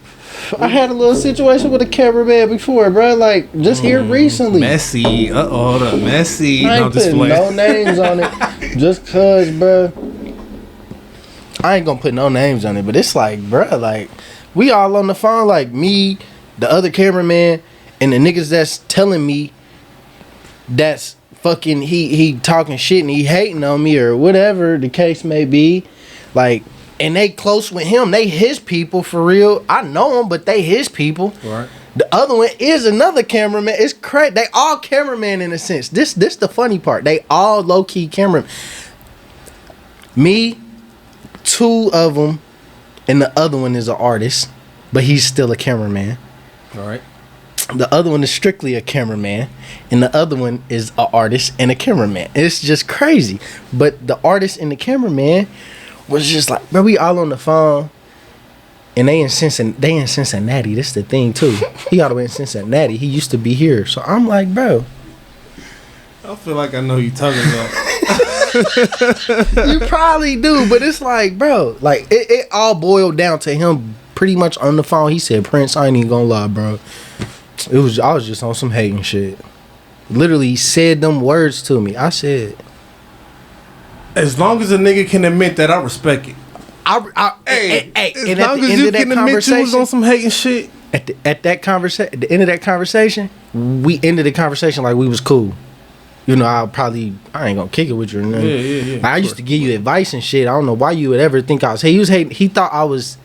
I had a little situation with a cameraman before, bro. Like, just here recently. Messy. Hold up. Messy. I ain't putting no names on it. Just cause, bro. I ain't gonna put no names on it, but it's like, bro, like, we all on the phone, like me, the other cameraman, and the niggas that's telling me that's fucking he talking shit and he hating on me or whatever the case may be. Like, and they close with him. They his people for real. I know them, but they his people. Right. The other one is another cameraman. It's crazy. They all cameraman in a sense. This the funny part. They all low key cameraman. Me, two of them, and the other one is an artist, but he's still a cameraman. All right. The other one is strictly a cameraman, and the other one is an artist and a cameraman. It's just crazy. But the artist and the cameraman was just like, bro, we all on the phone, and they in Cincinnati. This the thing too. He all the way in Cincinnati. He used to be here, so I'm like, bro. I feel like I know who you talking about. You probably do, but it's like, bro, like it all boiled down to him pretty much on the phone. He said, "Prince, I ain't even gonna lie, bro. I was just on some hating shit." Literally, he said them words to me. I said, as long as a nigga can admit that, I respect it. Hey, as and long as you can admit you was on some hating shit. At the end of that conversation, we ended the conversation like we was cool. You know, I ain't gonna kick it with you or nothing. Yeah. Like, I used to give you advice and shit. I don't know why you would ever think I was. He was hating. He thought I was.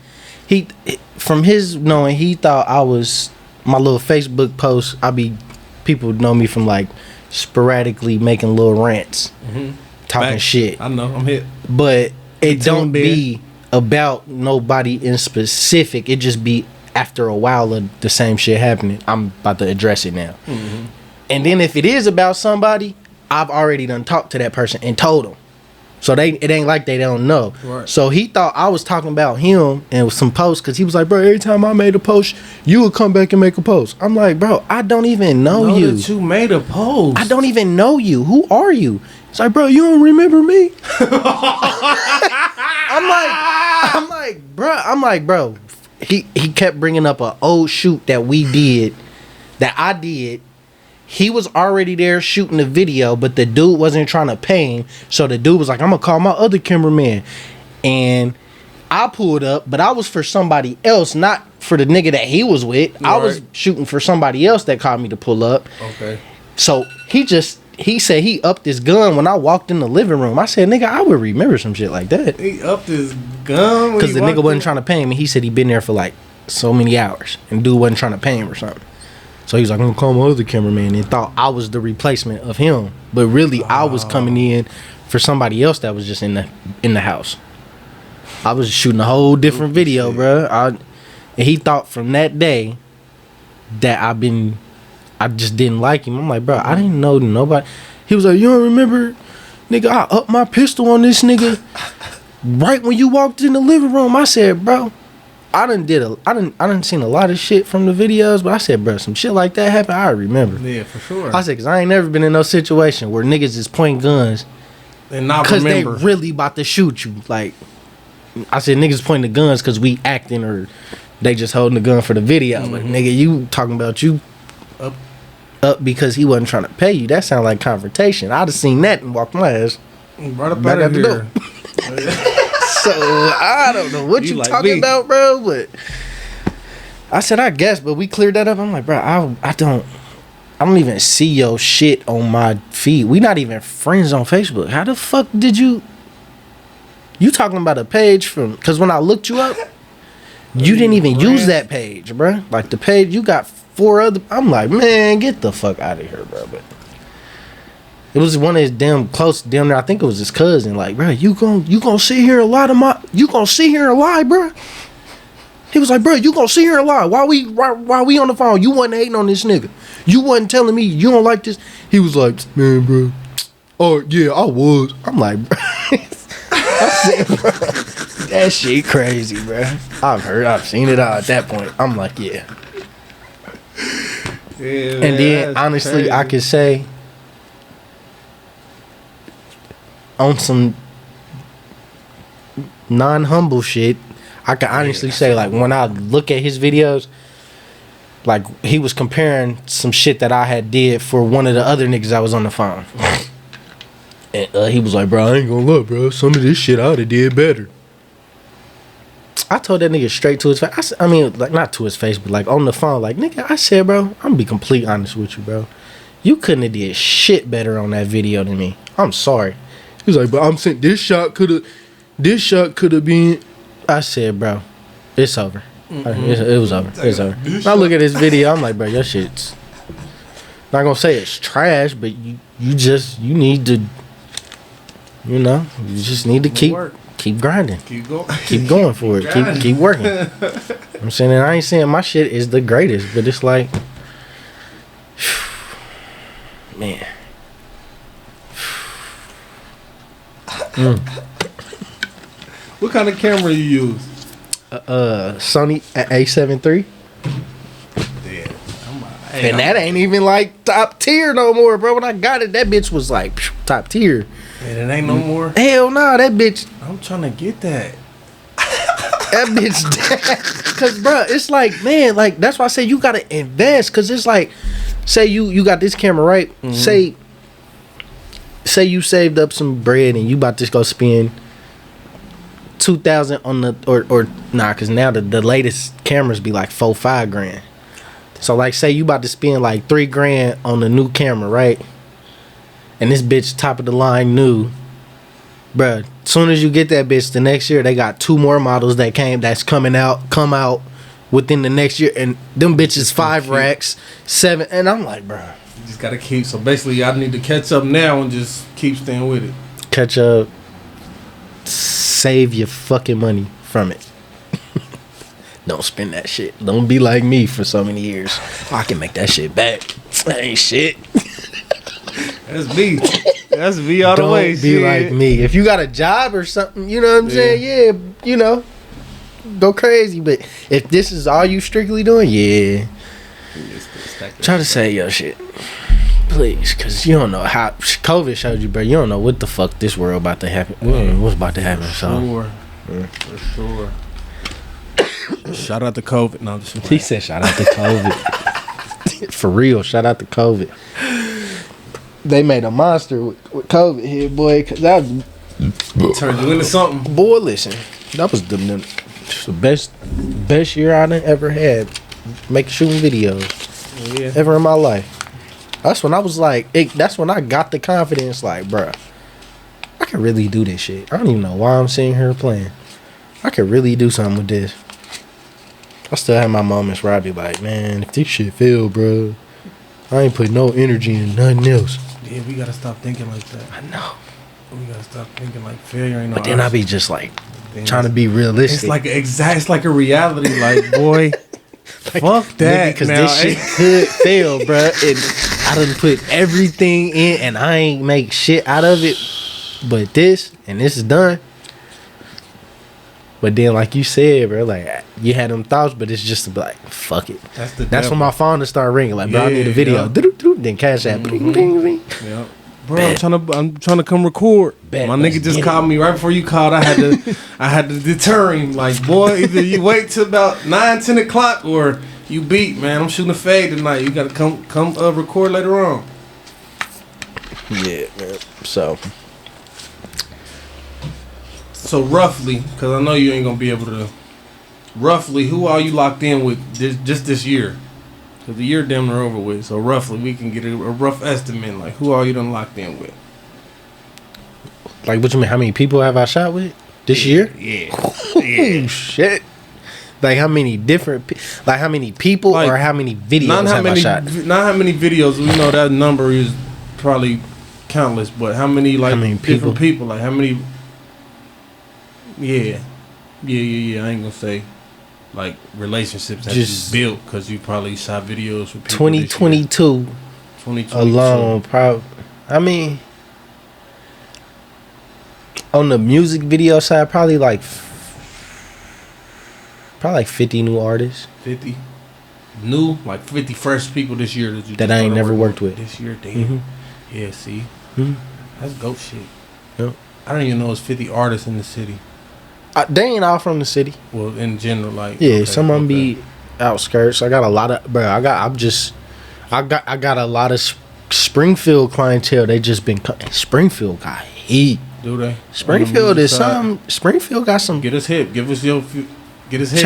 From his knowing, he thought I was. My little Facebook post, people know me from like sporadically making little rants, talking shit. I know, I'm hit. But it don't be about nobody in specific. It just be after a while of the same shit happening. I'm about to address it now. And then if it is about somebody, I've already done talked to that person and told them. So it ain't like they don't know. Right. So he thought I was talking about him and with some posts because he was like, bro, every time I made a post, you would come back and make a post. I'm like, bro, I don't even know you. That you made a post. I don't even know you. Who are you? It's like, bro, you don't remember me? I'm like, bro. He kept bringing up an old shoot that I did. He was already there shooting the video, but the dude wasn't trying to pay him. So the dude was like, I'm going to call my other cameraman. And I pulled up, but I was for somebody else, not for the nigga that he was with. Right. I was shooting for somebody else that called me to pull up. Okay. So he said he upped his gun when I walked in the living room. I said, nigga, I would remember some shit like that. He upped his gun? Because the nigga wasn't trying to pay him. And he said he been there for like so many hours. And dude wasn't trying to pay him or something. So he was like, I'm gonna call my other cameraman, and thought I was the replacement of him. But really, I was coming in for somebody else that was just in the house. I was shooting a whole different video, bro. And he thought from that day that I just didn't like him. I'm like, bro, I didn't know nobody. He was like, you don't remember, nigga, I upped my pistol on this nigga right when you walked in the living room. I said, bro, I done seen a lot of shit from the videos, but I said, bro, some shit like that happened, I remember. Yeah, for sure. I said, because I ain't never been in no situation where niggas is pointing guns and not because they remember. really about to shoot you. Like, I said, niggas pointing the guns because we acting or they just holding the gun for the video. But nigga, you talking about you up because he wasn't trying to pay you. That sound like confrontation. I'd have seen that and walked my ass right up out of here. So I don't know what you like talking about, bro. But I said, I guess, but we cleared that up. I'm like, bro, I don't even see your shit on my feed. We not even friends on Facebook. How the fuck did you talking about a page from? Because when I looked you up, you didn't even use that page, bro. Like the page you got 4 other. I'm like, man, get the fuck out of here, bro. But it was one of his damn there. I think it was his cousin. Like, bro, you gonna sit here and lie to my? You gonna sit here and lie, bro? He was like, bro, you gonna sit here and lie? Why we on the phone? You wasn't hating on this nigga. You wasn't telling me you don't like this. He was like, man, bro. Oh yeah, I was. I'm like, bro. I said, bro, that shit crazy, bro. I've seen it all at that point. I'm like, yeah. Yeah, and man, then honestly, crazy. I could say on some non-humble shit, I can honestly say, like, when I look at his videos, like, he was comparing some shit that I had did for one of the other niggas I was on the phone. And he was like, bro, I ain't gonna lie, bro. Some of this shit I would have did better. I told that nigga straight to his face. I mean, like, not to his face, but, like, on the phone. Like, nigga, I said, bro, I'm gonna be completely honest with you, bro. You couldn't have did shit better on that video than me. I'm sorry. He was like, but I'm saying this shot could have been. I said, bro, it's over. It was over. It's over. I look at this video, I'm like, bro, your shit's not gonna say it's trash, but you need to, you know, you just need to keep grinding, keep going for it, keep working. I'm saying, and I ain't saying my shit is the greatest, but it's like, man. What kind of camera you use? Sony A7 III. Yeah. And that ain't even like top tier no more, bro. When I got it, that bitch was like top tier. And it ain't no more? Hell no, that bitch. I'm trying to get that. That bitch. Cause bro, it's like, man, like, that's why I say you gotta invest. Cause it's like, say you got this camera, right? Mm-hmm. Say you saved up some bread and you about to go spend $2,000 on the or nah, cause now the latest cameras be like $4-5 grand. So like, say you about to spend like $3 grand on the new camera, right? And this bitch top of the line new, bruh. Soon as you get that bitch, the next year they got 2 more models that's come out within the next year, and them bitches 5 racks, 7, and I'm like, bruh. You just gotta keep. So basically, y'all need to catch up now and just keep staying with it. Catch up. Save your fucking money from it. Don't spend that shit. Don't be like me for so many years. I can make that shit back. That ain't shit. That's me. That's me all the way. Don't be like me. If you got a job or something, you know what I'm saying? Yeah, you know, go crazy. But if this is all you strictly doing, yeah. Try to save your shit. Please, because you don't know how COVID showed you, bro. You don't know what the fuck this world about to happen. We don't know what's about to happen. For sure. Shout out to COVID. No, he said shout out to COVID. For real, shout out to COVID. They made a monster with COVID here, boy. Cause that was turned you into something. Boy, listen, that was the best year I done ever had. Shooting videos ever in my life. That's when I was like, that's when I got the confidence, like, bruh, I can really do this shit. I don't even know why I'm sitting here playing. I could really do something with this. I still have my moments where I be like, man, if this shit fail, bro, I ain't put no energy in nothing else. Yeah, we gotta stop thinking like that. I know. We gotta stop thinking like failure ain't no But then I be just like, trying to be realistic. It's like a reality. Like, boy, fuck that. Because this shit could fail, bro. And I done put everything in, and I ain't make shit out of it. But this is done. But then, like you said, bro, like you had them thoughts, but it's just like, fuck it. That's when my phone started ringing. Like, bro, I need a video. Then Cash App. Yeah. Bro, I'm trying to come record. My nigga just called me right before you called. I had to deter him. Like, boy, either you wait till about 9-10 o'clock or you beat, man. I'm shooting a fade tonight. You gotta come record later on. Yeah, man. So roughly, because I know you ain't gonna be able to. Roughly, who are you locked in with this year? Because the year damn near over with. So roughly, we can get a rough estimate. Like, who are you done locked in with? Like, what you mean? How many people have I shot with this year? Yeah. Oh, shit. Like, how many different... Like, how many people or how many videos I shot? Not how many videos. We know that number is probably countless. But how many different people? Like, how many... Yeah. I ain't gonna say like relationships that just you built because you probably shot videos with people. 2022 alone, probably. I mean, on the music video side, probably like 50 new artists. 50 new, like 50 fresh people this year that I ain't never worked with this year. Damn. Mm-hmm. Yeah, see, that's dope shit. Yep. I don't even know it's 50 artists in the city. They ain't all from the city. Well, in general, like some of them be outskirts. I got a lot of I got a lot of Springfield clientele. They just been Springfield got heat. Do they? Springfield is some. Springfield got some. Get us hip. Get us hip.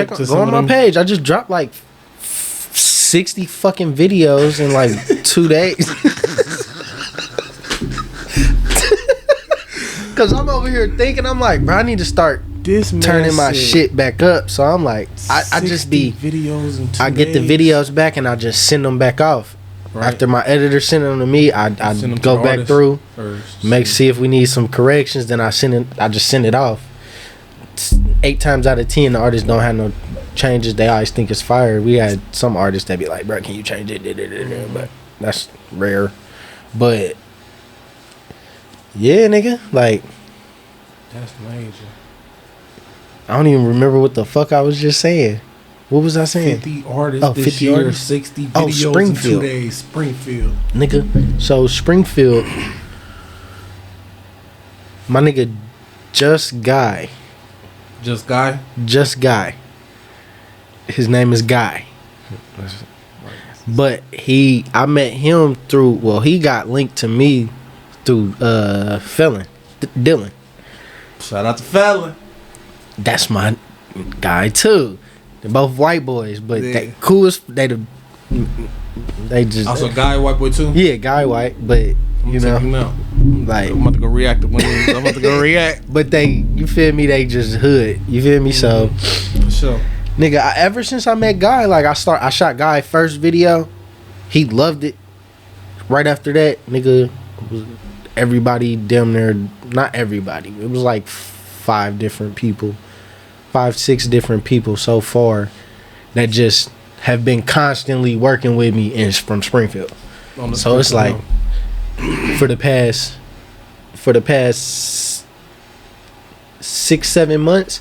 Go on my page. I just dropped like 60 fucking videos in like 2 days. Cause I'm over here thinking, I'm like, bro, I need to start turning my shit back up. So I'm like, I just be videos in 2 days. I get the videos back and I just send them back off. Right. After my editor send them to me, I go back through, see if we need some corrections. Then I just send it off. 8 times out of 10, the artists don't have no changes. They always think it's fire. We had some artists that be like, bro, can you change it? But that's rare. But yeah, nigga, like, that's major. I don't even remember what the fuck I was just saying. What was I saying? 50 artists this 50 year, artists? 60 videos Springfield. in 2 days. Springfield. Nigga, so Springfield, my nigga, Just Guy. His name is Guy. But I met him through, he got linked to me through Felon, Dylan. Shout out to Felon. That's my guy too. They're both white boys, but they coolest. They just also Guy white boy too. Yeah, Guy white, but you know, like I'm about to go react to one. I'm about to go react. But you feel me? They just hood. You feel me? So, for sure, nigga. Ever since I met Guy, like I shot Guy first video. He loved it. Right after that, nigga, everybody damn near, not everybody. It was like 5, 6 different people so far that just have been constantly working with me and from Springfield. So it's like for the past 6-7 months,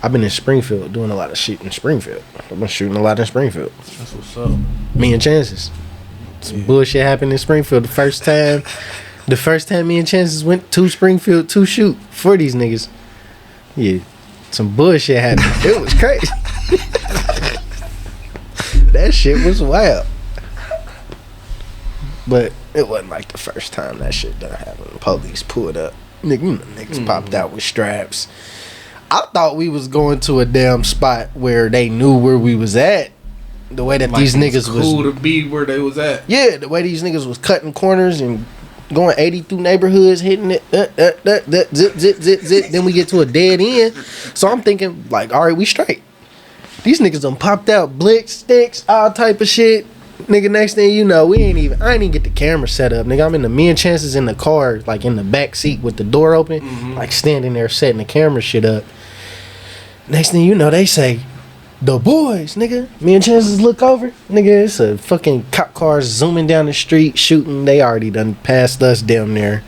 I've been in Springfield doing a lot of shit in Springfield. I've been shooting a lot in Springfield. That's what's up. Me and Chances. Some bullshit happened in Springfield the first time me and Chances went to Springfield to shoot for these niggas. Yeah. Some bullshit happened. It was crazy. That shit was wild. But it wasn't like the first time that shit done happened. The police pulled up. Niggas popped out with straps. I thought we was going to a damn spot where they knew where we was at. The way that like these niggas was cool to be where they was at. Yeah, the way these niggas was cutting corners and going 80 through neighborhoods, hitting it, zip, zip, zip, zip. Then we get to a dead end. So I'm thinking, like, all right, we straight. These niggas done popped out blick sticks, all type of shit. Nigga, next thing you know, I ain't even get the camera set up. Nigga, me and Chances in the car, like in the back seat with the door open, like standing there setting the camera shit up. Next thing you know, they say, the boys, nigga. Me and Chances look over. Nigga, it's a fucking cop car zooming down the street, shooting. They already done passed us down there.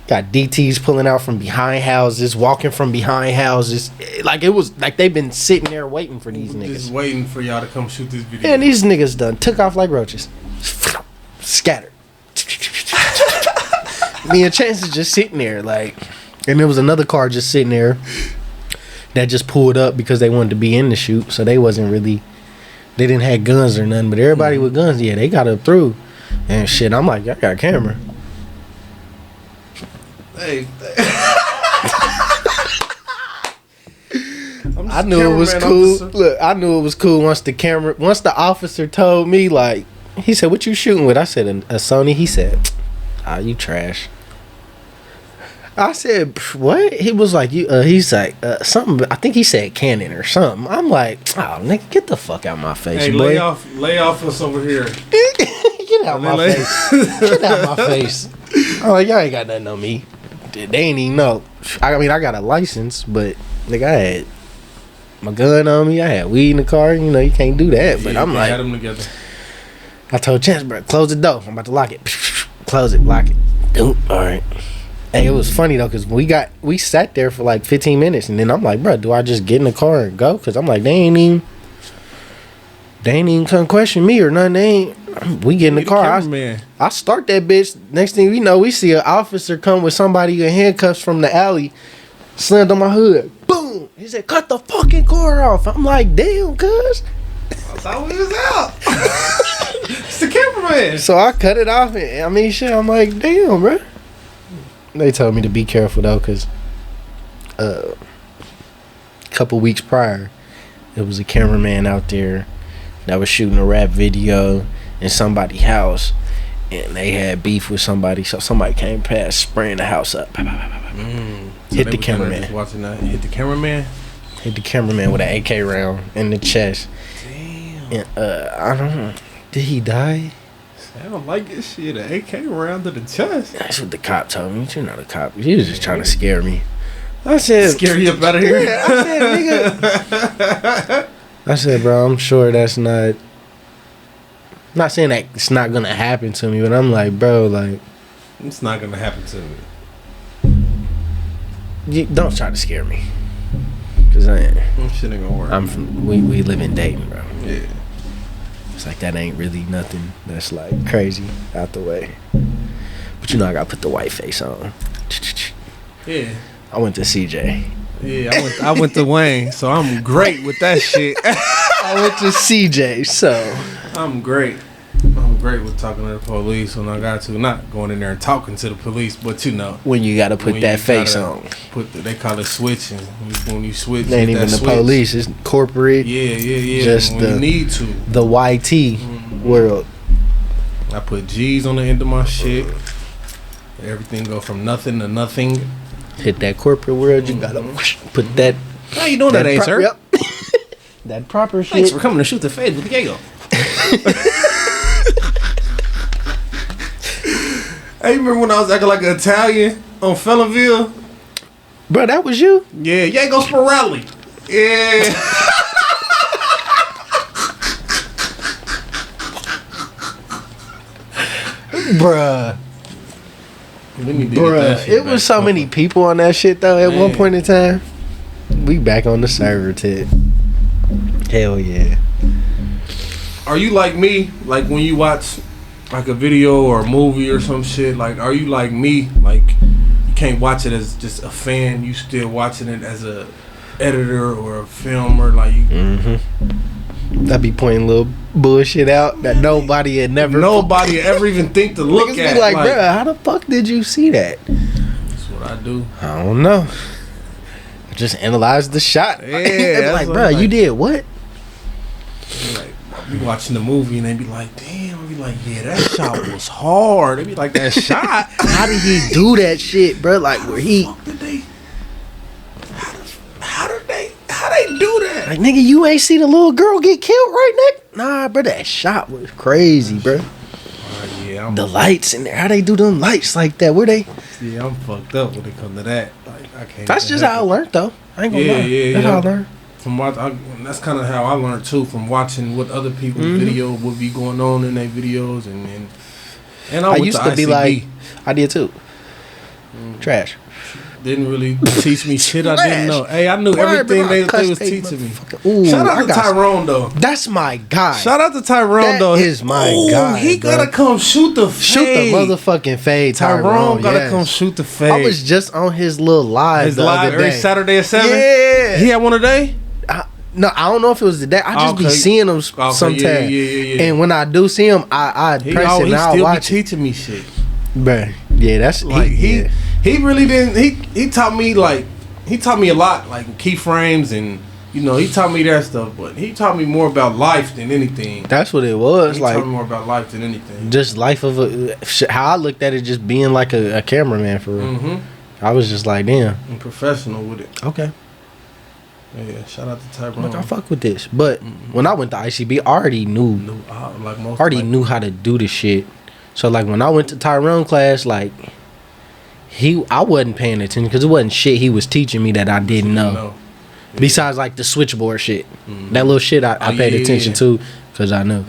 Got DTs pulling out from behind houses, walking from behind houses. Like, it was like they've been sitting there waiting for these niggas. Just waiting for y'all to come shoot this video. And these niggas done took off like roaches. Scattered. Me and Chance is just sitting there, like, and there was another car just sitting there that just pulled up because they wanted to be in the shoot, so they wasn't really, they didn't have guns or nothing, but everybody with guns, yeah, they got up through and shit. I'm like, I got a camera. Hey. I knew it was cool. Officer. Look, I knew it was cool once the officer told me, like, he said, what you shooting with? I said, a Sony. He said, you trash. I said, what? He was like, he's like, something, I think he said Canon or something. I'm like, oh, nigga, get the fuck out my face, boy. Lay off us over here. Get out my face. Get out my face. I'm like, y'all ain't got nothing on me. They ain't even know. I mean, I got a license, but, nigga, I had my gun on me. I had weed in the car. You know, you can't do that. But I'm like, had them together. I told Chance, bro, close the door. I'm about to lock it. Close it, lock it. All right. Hey, it was funny though, cause we sat there for like 15 minutes, and then I'm like, bro, do I just get in the car and go? Cause I'm like, they ain't even come question me or nothing. We get in the car. I start that bitch. Next thing we know, we see an officer come with somebody in handcuffs from the alley, slammed on my hood. Boom! He said, cut the fucking car off. I'm like, damn, cuz. I thought we was out. It's the cameraman. So I cut it off, and I mean, shit, I'm like, damn, bro. They told me to be careful though, cause a couple weeks prior, there was a cameraman out there that was shooting a rap video in somebody's house, and they had beef with somebody. So somebody came past, spraying the house up. Hit the cameraman. Watching that. Hit the cameraman. Hit the cameraman with an AK round in the chest. Damn. And I don't know. Did he die? I don't like this shit. An AK round to the chest. That's what the cop told me. You're not a cop. He was just trying to scare me. I said, scare you up out of here? Yeah, I said, nigga. I said, bro, I'm sure that's not. I'm not saying that it's not going to happen to me, but I'm like, bro, like. It's not going to happen to me. Don't try to scare me. Because I ain't. Shit ain't going to work. We live in Dayton, bro. Yeah. It's like that ain't really nothing that's like crazy out the way. But you know I gotta put the white face on. Yeah. I went to CJ. Yeah, I went to Wayne, so I'm great with that shit. I went to CJ, so I'm great. I'm great with talking to the police when I got to. Not going in there and talking to the police, but you know. When you gotta put that face on. They call it switching. When you switch, it ain't even the police, it's corporate. Yeah. Just when you need to. The YT world. I put G's on the end of my shit. Everything go from nothing to nothing. Hit that corporate world, you gotta put that. How you doing that, sir? Yep. That proper shit. Thanks for coming to shoot the fade with Yago. Hey, remember when I was acting like an Italian on Felonville? Bro, that was you? Yeah, Yago Spirelli. Yeah. Bruh. Bruh, it was so many people on that shit though. At one point in time, we back on the server tit. Hell yeah. Are you like me? Like when you watch like a video or a movie or some shit, like are you like me? Like you can't watch it as just a fan, you still watching it as a editor or a filmer, like you I be pointing little bullshit out that nobody ever even think to look at. Be like, bro, how the fuck did you see that? That's what I do. I don't know. I just analyze the shot. Yeah. Like, bro, you did what? Like, I'll be watching the movie and they be like, damn. I'll be like, yeah, that shot was hard. They be like, that shot. How did he do that shit, bro? Like, where he? How they do that? Like, nigga, you ain't see the little girl get killed, right, Nick? Nah, bro, that shot was crazy, bro. Yeah, the lights in there. How they do them lights like that? Where they? Yeah, I'm fucked up when it come to that. Like, I can't. That's just how I learned, though. I ain't gonna lie. Yeah. That's how I learned. That's kind of how I learned too, from watching what other people's video would be going on in their videos, and I used to be like, I did too. Trash. Didn't really teach me shit I didn't know. Hey, I knew everything they was teaching me. Ooh, shout out to Tyrone though. That's my guy. Shout out to Tyrone though. That is my guy. He gotta come shoot the motherfucking fade. Tyrone gotta come shoot the fade. I was just on his little live the other day. Saturday at 7. Yeah, he had one today. No, I don't know if it was the day. I just be seeing him sometimes. Yeah. And when I do see him, I press it and I watch. He still be teaching me shit. Bruh. Yeah, that's like he really didn't. He taught me he taught me a lot, like keyframes, and he taught me that stuff. But he taught me more about life than anything. That's what it was. He taught me more about life than anything. Just life of how I looked at it, just being like a cameraman for real. I was just like, damn, I'm professional with it. Okay. Yeah, shout out to Tyrone. Like, I fuck with this, but when I went to ICB, I already knew knew how to do the shit. So like when I went to Tyrone class, like I wasn't paying attention because it wasn't shit he was teaching me that I didn't know. Yeah. Besides like the switchboard shit, that little shit I paid attention to because I knew.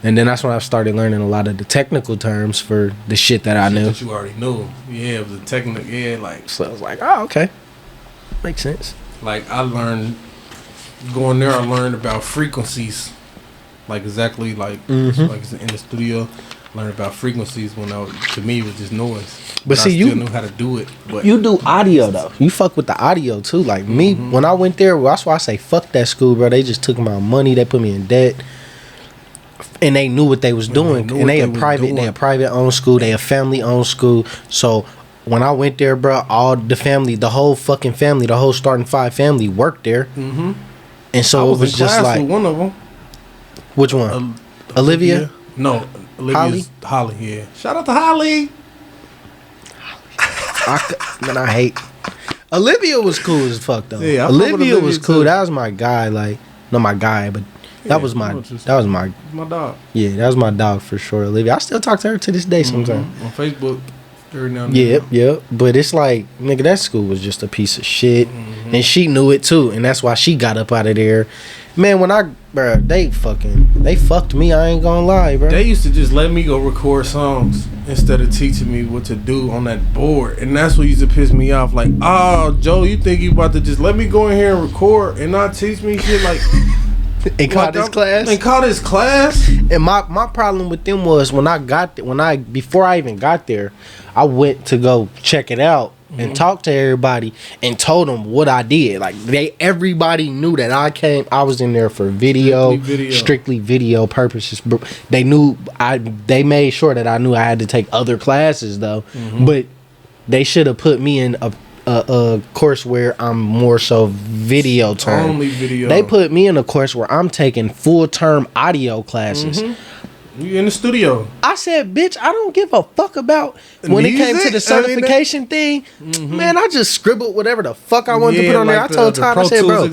And then that's when I started learning a lot of the technical terms for the shit that I knew. That you already knew. Yeah, it was a technical. Yeah, like so I was like, oh okay, makes sense. Like I learned going there. I learned about frequencies, like exactly like in the studio. Learned about frequencies when to me it was just noise. But see, I still knew how to do it. But you do audio though. You fuck with the audio too. Like me, when I went there, that's why I say fuck that school, bro. They just took my money. They put me in debt, and they knew what they was doing. And they a private owned school. They a family owned school. So when I went there, bro, all the family, the whole fucking family, the whole starting 5 family worked there. And so it was just like with one of them. Which one? Olivia? No. Holly, yeah. Shout out to Holly. I hate. Olivia was cool as fuck though. Yeah, Olivia was cool. Too. That was my guy. Like, not my guy, but that was my dog. Yeah, that was my dog for sure. Olivia. I still talk to her to this day sometimes on Facebook. Every now and then. Yep. But it's like, nigga, that school was just a piece of shit, and she knew it too, and that's why she got up out of there. Man, they fucked me. I ain't gonna lie, bro. They used to just let me go record songs instead of teaching me what to do on that board, and that's what used to piss me off. Like, oh, Joe, you think you about to just let me go in here and record and not teach me shit? Like, and call this class. And call this class. And my problem with them was before I even got there, I went to go check it out. And talked to everybody and told them what I did. Like everybody knew that I was in there for strictly video purposes. They knew they made sure that I knew I had to take other classes though. But they should have put me in a course where I'm more so video term. Only video. They put me in a course where I'm taking full term audio classes. You in the studio. I said, bitch, I don't give a fuck about when it came to the certification thing. Man, I just scribbled whatever the fuck I wanted to put on there. I told Todd, I said, bro,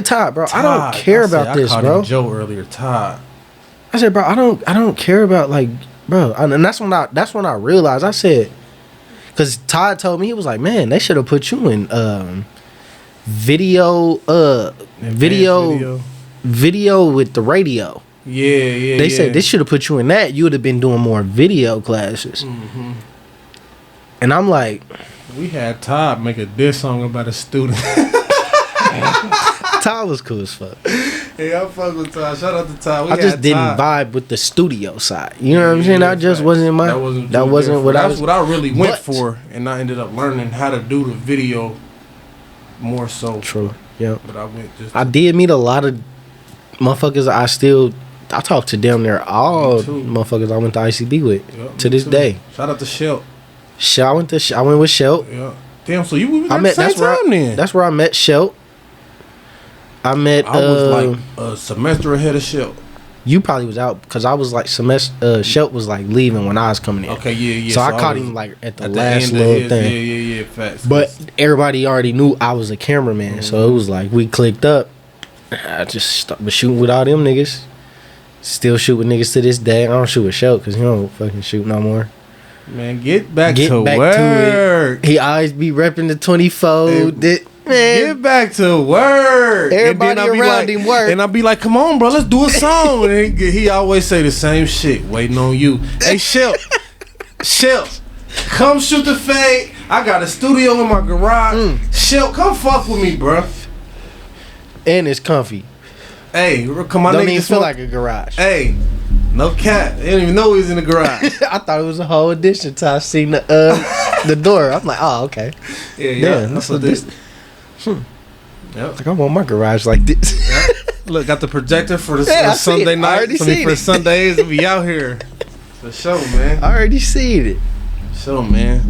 Todd, bro, I don't care about this, bro. Joe earlier, Todd. I said, bro, I don't care about like, bro, and that's when I realized. I said, because Todd told me, he was like, man, they should have put you in video with the radio. Yeah. They said they should have put you in that. You would have been doing more video classes. And I'm like, we had Todd make a diss song about a student. Todd was cool as fuck. Yeah, I fuck with Todd. Shout out to Todd. I just didn't vibe with the studio side. You know what I'm saying? That just wasn't my. That wasn't what I was. That's what I really went for, and I ended up learning how to do the video more so. True. Yeah. But I did meet a lot of motherfuckers. I talk to damn near all motherfuckers I went to ICB with to this day. Shout out to Shelt. I went with Shelt. Yeah. Damn, so you were at the same time then? That's where I met Shelt. I was like a semester ahead of Shelt. You probably was out because I was like Shelt was like leaving when I was coming in. Okay, yeah. So I caught him like at the last little thing. Yeah, facts. But everybody already knew I was a cameraman, so it was like we clicked up. I just was shooting with all them niggas. Still shoot with niggas to this day. I don't shoot with Shelt because he don't fucking shoot no more. Man, get back to work. He always be repping the 24. man. Get back to work. Everybody around him work. And I'll be like, come on, bro, let's do a song. And he always say the same shit, waiting on you. Hey, Shell, come shoot the fade. I got a studio in my garage. Shell, come fuck with me, bro. And it's comfy. Hey, come on, don't even feel like a garage. Hey, no cap. They didn't even know he was in the garage. I thought it was a whole addition till I seen the door. I'm like, oh, okay. Yeah. That's what this. Yep. Like, I want my garage like this. Look, got the projector for the Sunday night. For Sundays, we'll be out here. For sure, man. I already seen it. So, man.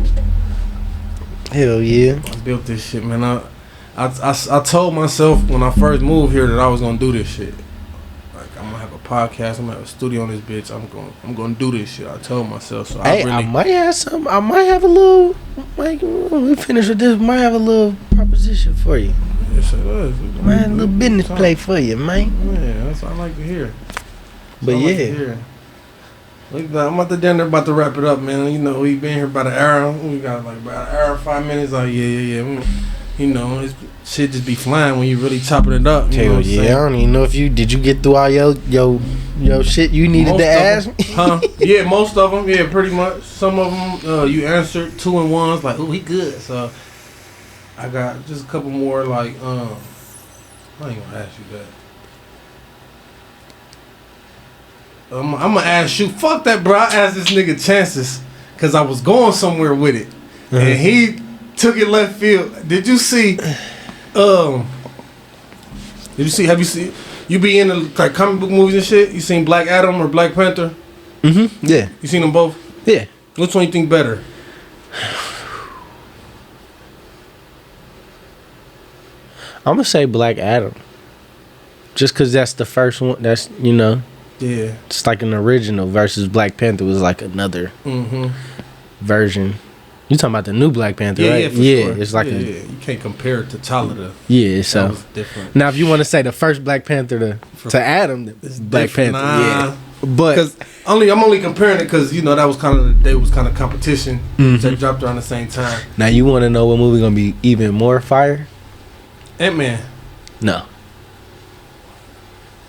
Hell yeah. I built this shit, man. I told myself when I first moved here that I was gonna do this shit. Like, I'm gonna have a podcast. I'm gonna have a studio on this bitch. I'm gonna do this shit. I told myself. So I might have some. I might have a little. Like, when we finish with this, might have a little proposition for you. Yes, it does. Might have a little business play for you, man. Yeah, that's what I like to hear. But yeah. I'm about to wrap it up, man. You know, we've been here about an hour. We got like about an hour, 5 minutes. Like, yeah. You know, shit just be flying when you really chopping it up. You know what I'm saying? I don't even know if did you get through all your shit you needed to ask me? Huh? Yeah, most of them. Yeah, pretty much. Some of them you answered 2 and 1s. Like, oh, he good. So I got just a couple more. Like, I ain't gonna ask you that. I'm gonna ask you. Fuck that, bro. I asked this nigga chances because I was going somewhere with it, and he took it left field. Did you see? Have you seen? You be in the like comic book movies and shit. You seen Black Adam or Black Panther? Yeah. You seen them both? Yeah. Which one you think better? I'm gonna say Black Adam. Just cause that's the first one. That's Yeah. It's like an original versus Black Panther was like another version. You talking about the new Black Panther, right? Yeah, for sure. It's like you can't compare it to T'Challa. Yeah, so that was different. Now if you want to say the first Black Panther to Adam, it's Black Panther. Yeah, but because I'm only comparing it because that was kind of competition. They dropped around the same time. Now you want to know what movie gonna be even more fire? Ant-Man. No.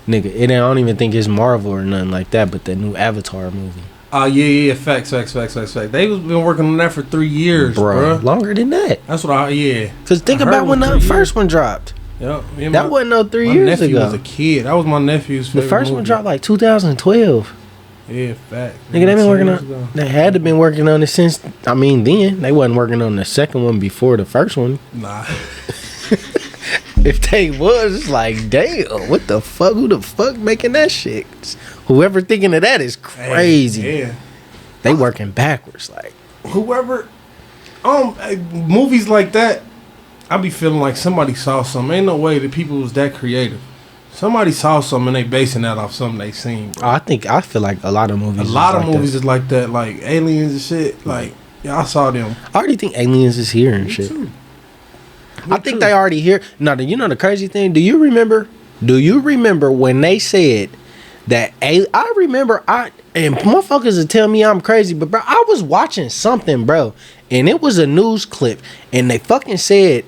Nigga, I don't even think it's Marvel or nothing like that, but the new Avatar movie. Yeah. Facts. They've been working on that for 3 years, bro. Longer than that. That's what Because think about when the first one dropped. Yep. That wasn't no 3 years ago. My nephew was a kid. That was my nephew's favorite The first movie. one dropped like 2012. Yeah, fact. Nigga, they been working on. They had to been working on it since. Then they wasn't working on the second one before the first one. Nah. If they was, it's like, damn, what the fuck? Who the fuck making that shit? Whoever thinking of that is crazy. Yeah. They working backwards, like whoever. Movies like that, I be feeling like somebody saw something. Ain't no way that people was that creative. Somebody saw something and they basing that off something they seen. Bro. I feel like a lot of movies. Is like that, like Aliens and shit. Like, yeah, I saw them. I already think Aliens is here and shit. Too. I think they already here. Now, the crazy thing? Do you remember when they said that? I remember and motherfuckers will tell me I'm crazy, but bro, I was watching something, bro, and it was a news clip, and they fucking said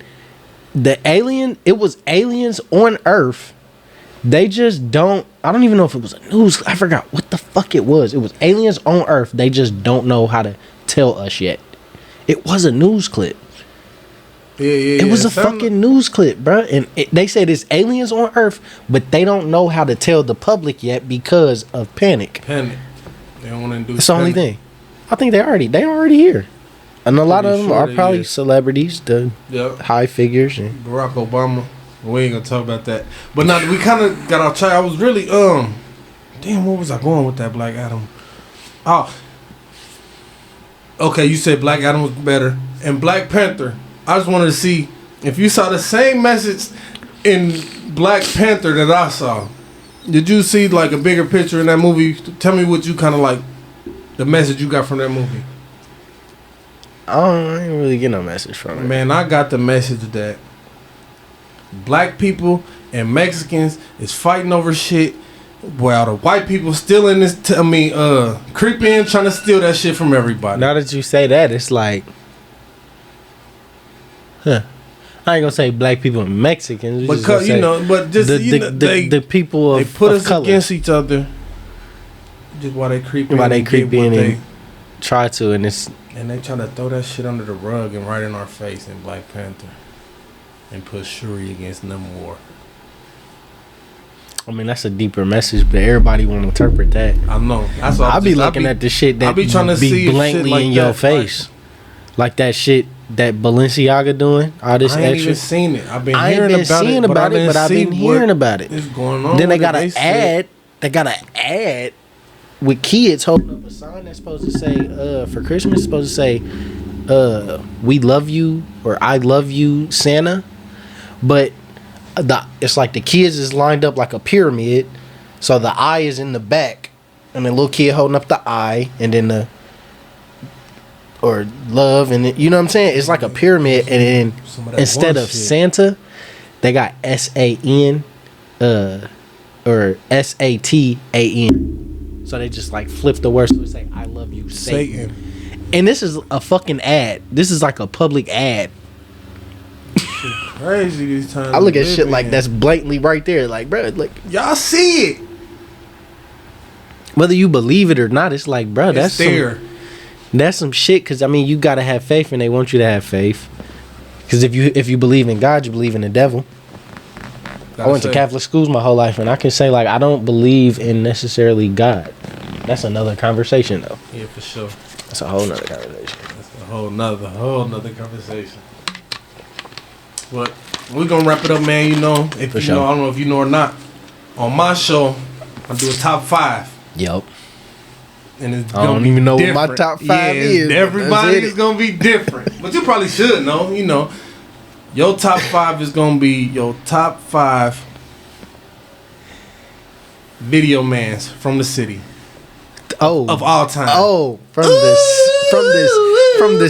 it was aliens on Earth. They just don't. I don't even know if it was a news. I forgot what the fuck it was. It was aliens on Earth. They just don't know how to tell us yet. It was a news clip. Yeah. It was a fucking news clip, bro. And they said it's aliens on Earth, but they don't know how to tell the public yet because of panic. They don't want to do. That's the only thing. I think they already here, and a lot of them are probably celebrities, the high figures. And Barack Obama. We ain't gonna talk about that. But now we kind of got our track. I was really damn. Where was I going with that Black Adam? Oh, okay. You said Black Adam was better, and Black Panther. I just wanted to see if you saw the same message in Black Panther that I saw. Did you see like a bigger picture in that movie? Tell me what you kind of like, the message you got from that movie. I didn't really get no message from it. Man, I got the message that black people and Mexicans is fighting over shit while the white people still in this, creep in trying to steal that shit from everybody. Now that you say that, it's like, I ain't gonna say black people and Mexicans. Because but just the people they put us color. against each other. Just while they creep in, and try to, and they trying to throw that shit under the rug and right in our face in Black Panther, and put Shuri against Namor. I mean, that's a deeper message, but everybody want to interpret that. I know. I be looking at the shit that be trying to see blatantly like in your face, like that shit that Balenciaga doing. All this I ain't extra. even seen it. I've been I ain't hearing been seeing about it, but I've been hearing about it. What's going on? Then they got an ad. They got an ad with kids holding up a sign that's supposed to say, for Christmas, it's supposed to say, "We love you" or "I love you, Santa," but it's like the kids is lined up like a pyramid, so the eye is in the back, and the little kid holding up the eye, and then or love, and you know what I'm saying? It's like a pyramid, and then instead of Santa, they got SAN, or SATAN. So they just like flip the word, so they say "I love you, Satan." And this is a fucking ad. This is like a public ad. Crazy these times. I look at shit like that's blatantly right there, like, bro, like y'all see it. Whether you believe it or not, it's like, bro, that's there. That's some shit. Cause I mean, you gotta have faith, and they want you to have faith. Cause if you believe in God, you believe in the devil. I went to Catholic schools my whole life, and I can say like I don't believe in necessarily God. That's another conversation, though. Yeah, for sure. That's a whole nother conversation. That's a whole nother conversation. But we're gonna wrap it up, man. You know, if for you sure. know, I don't know if you know or not. On my show, I do a top 5. Yep. And it's I don't even know what my top 5 is. Everybody is gonna be different, but you probably should know. You know, your top 5 is gonna be your top 5 video mans from the city. Oh, of all time. Oh, from the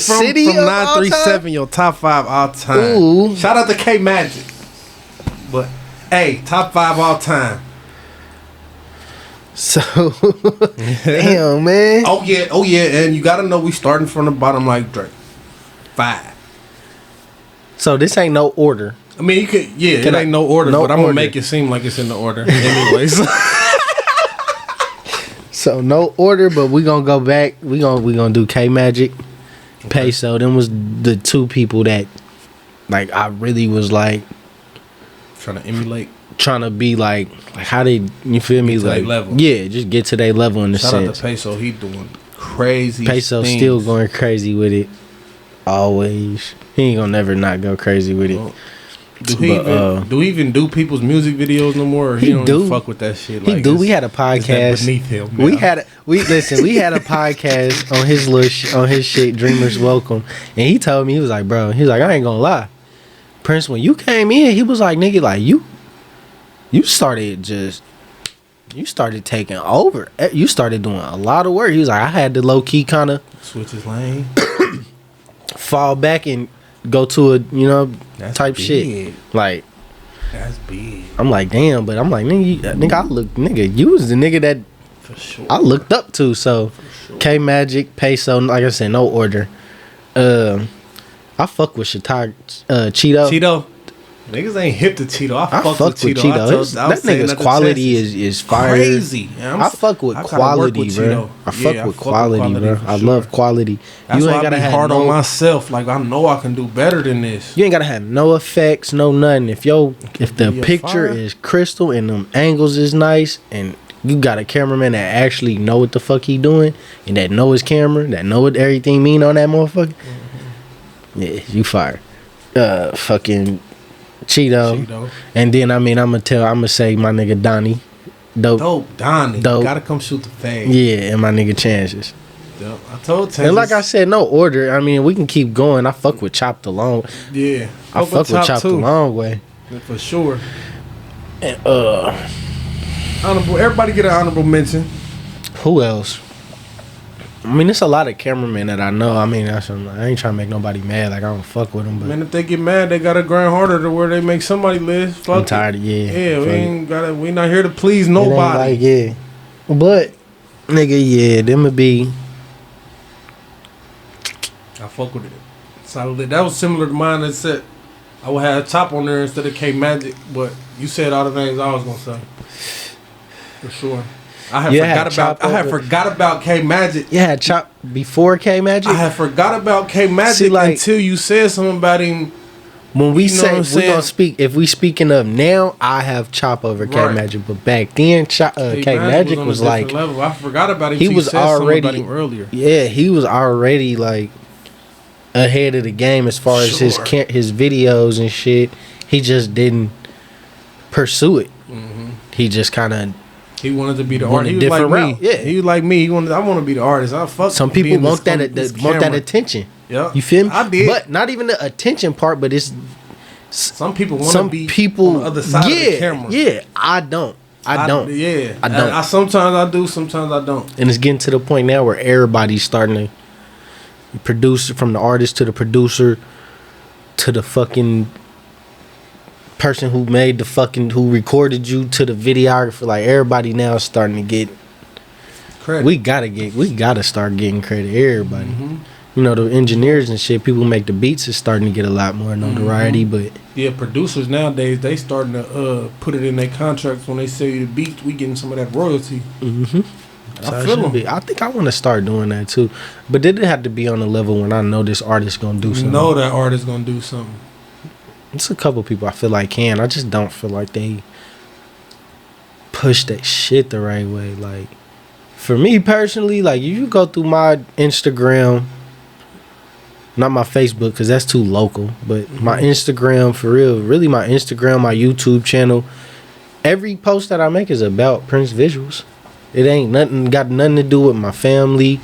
city from 937, your top 5 all time. Ooh. Shout out to K Magic. But hey, top 5 all time. So damn, man. Oh yeah, and you gotta know we starting from the bottom like Drake. 5. So this ain't no order. I mean, you could, it ain't no order, but I'm gonna make it seem like it's in the order, anyways. So no order, but we gonna go back. We gonna do K Magic, Peso. Them was the 2 people that, like, I really was like trying to emulate, trying to be like how they, you feel me, like level. Yeah, just get to their level in the sense. Shout out to Peso, he doing crazy. Peso things. Still going crazy with it, always. He ain't gonna never not go crazy with it. Do he even do people's music videos no more? Or he don't even fuck with that shit. He do. We had a podcast beneath him. Now. We had a podcast on his on his shit, Dreamers Welcome, and he told me, he was like, bro, I ain't gonna lie, Prince, when you came in, he was like, nigga, like you started taking over. You started doing a lot of work. He was like, I had to low key kind of switch his lane, fall back and go to a that's type big. shit. Like, that's big. I'm like, damn, but I'm like, nigga, you was the nigga that for sure I looked up to. So sure. K Magic, Peso, like I said, no order. I fuck with Cheeto. Cheeto. Niggas ain't hip to Cheeto. I fuck with Cheeto. That nigga's quality is fire. Crazy. I fuck with quality, bro. I fuck with quality, bro. I love quality. That's you ain't gotta be hard on myself. Like, I know I can do better than this. You ain't gotta have no effects, no nothing. If the picture is crystal and them angles is nice, and you got a cameraman that actually know what the fuck he doing, and that know his camera, that know what everything mean on that motherfucker. Mm-hmm. Yeah, you fire. Fucking Cheeto. And then I'm gonna say my nigga Donnie. Dope Donnie. Gotta come shoot the fade. Yeah, and my nigga Chances. Yep. I told Chances. And like I said, no order. I mean, we can keep going. I fuck with Chop the Long. Yeah. I fuck with Chop the Long way. Yeah, for sure. And honorable, everybody get an honorable mention. Who else? I mean, there's a lot of cameramen that I know. I mean, I ain't trying to make nobody mad. Like, I don't fuck with them. But man, if they get mad, they gotta grind harder to where they make somebody live. Fuck I'm tired. Yeah, we not here to please nobody. Like, but nigga, them would be. I fuck with it. Solid. That was similar to mine. That said, I would have Chop on there instead of K Magic, but you said all the names I was gonna say. For sure. I had forgot about K Magic. You had Chop before K Magic? I had forgot about K Magic until you said something about him. When we say we're gonna speak, if we speaking of now, I have Chop over K Magic, but back then, K Magic was like level. I forgot about him. He was already about him earlier. Yeah, he was already like ahead of the game as far as his videos and shit. He just didn't pursue it. Mm-hmm. He just kind of wanted to be the artist. He was like me. Yeah, he was like me. I want to be the artist. Some people want that attention. Yeah, you feel me? I did, but not even the attention part. But it's some people want to be on the other side of the camera. Yeah, I don't. I don't. Sometimes I do. Sometimes I don't. And it's getting to the point now where everybody's starting to produce, from the artist to the producer to the fucking person who made who recorded you to the videographer. Like, everybody now is starting to get credit. We gotta start getting credit. Everybody. Mm-hmm. You know, the engineers and shit, people who make the beats is starting to get a lot more notoriety. But yeah, producers nowadays, they starting to put it in their contracts when they sell you the beats. We getting some of that royalty. Mm-hmm. I feel them. I think I want to start doing that too, but it have to be on a level when I know this artist gonna do something. Know that artist gonna do something. It's a couple people I feel like can. I just don't feel like they push that shit the right way. Like, for me personally, like, if you go through my Instagram, not my Facebook because that's too local, but my Instagram, for real, really my Instagram, my YouTube channel, every post that I make is about PrinceVisualz. It ain't got nothing to do with my family,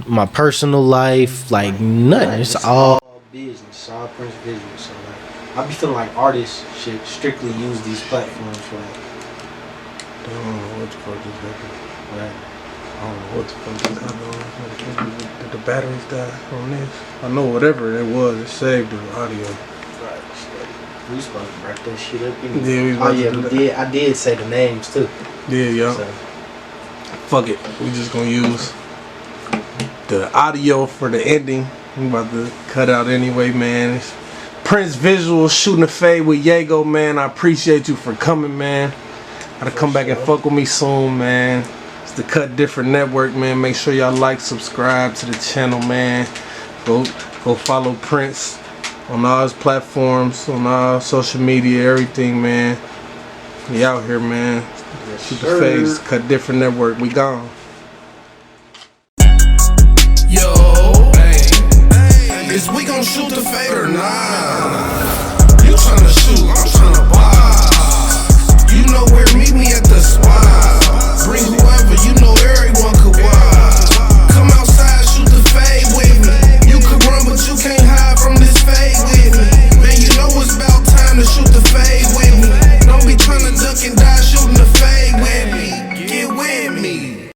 my personal life, like nothing. It's all business, all PrinceVisualz. So like, I be feeling like artists should strictly use these platforms for that. I don't know what the fuck just happened. Right. I don't know what the fuck just happened. Did the batteries die on this? I know whatever it was, it saved the audio. Right. We supposed to wrap that shit up. We did. I did say the names too. Yeah. So. Fuck it. We just gonna use the audio for the ending. I'm about to cut out anyway, man. It's PrinceVisualz shooting a fade with Yago, man. I appreciate you for coming, man. Gotta come back and fuck with me soon, man. It's the Cut Different Network, man. Make sure y'all like, subscribe to the channel, man. Go follow Prince on all his platforms, on all social media, everything, man. We out here, man. Shoot the face, Cut Different Network. We gone. Yo, is we gon' shoot the fade or nah? You tryna shoot, I'm tryna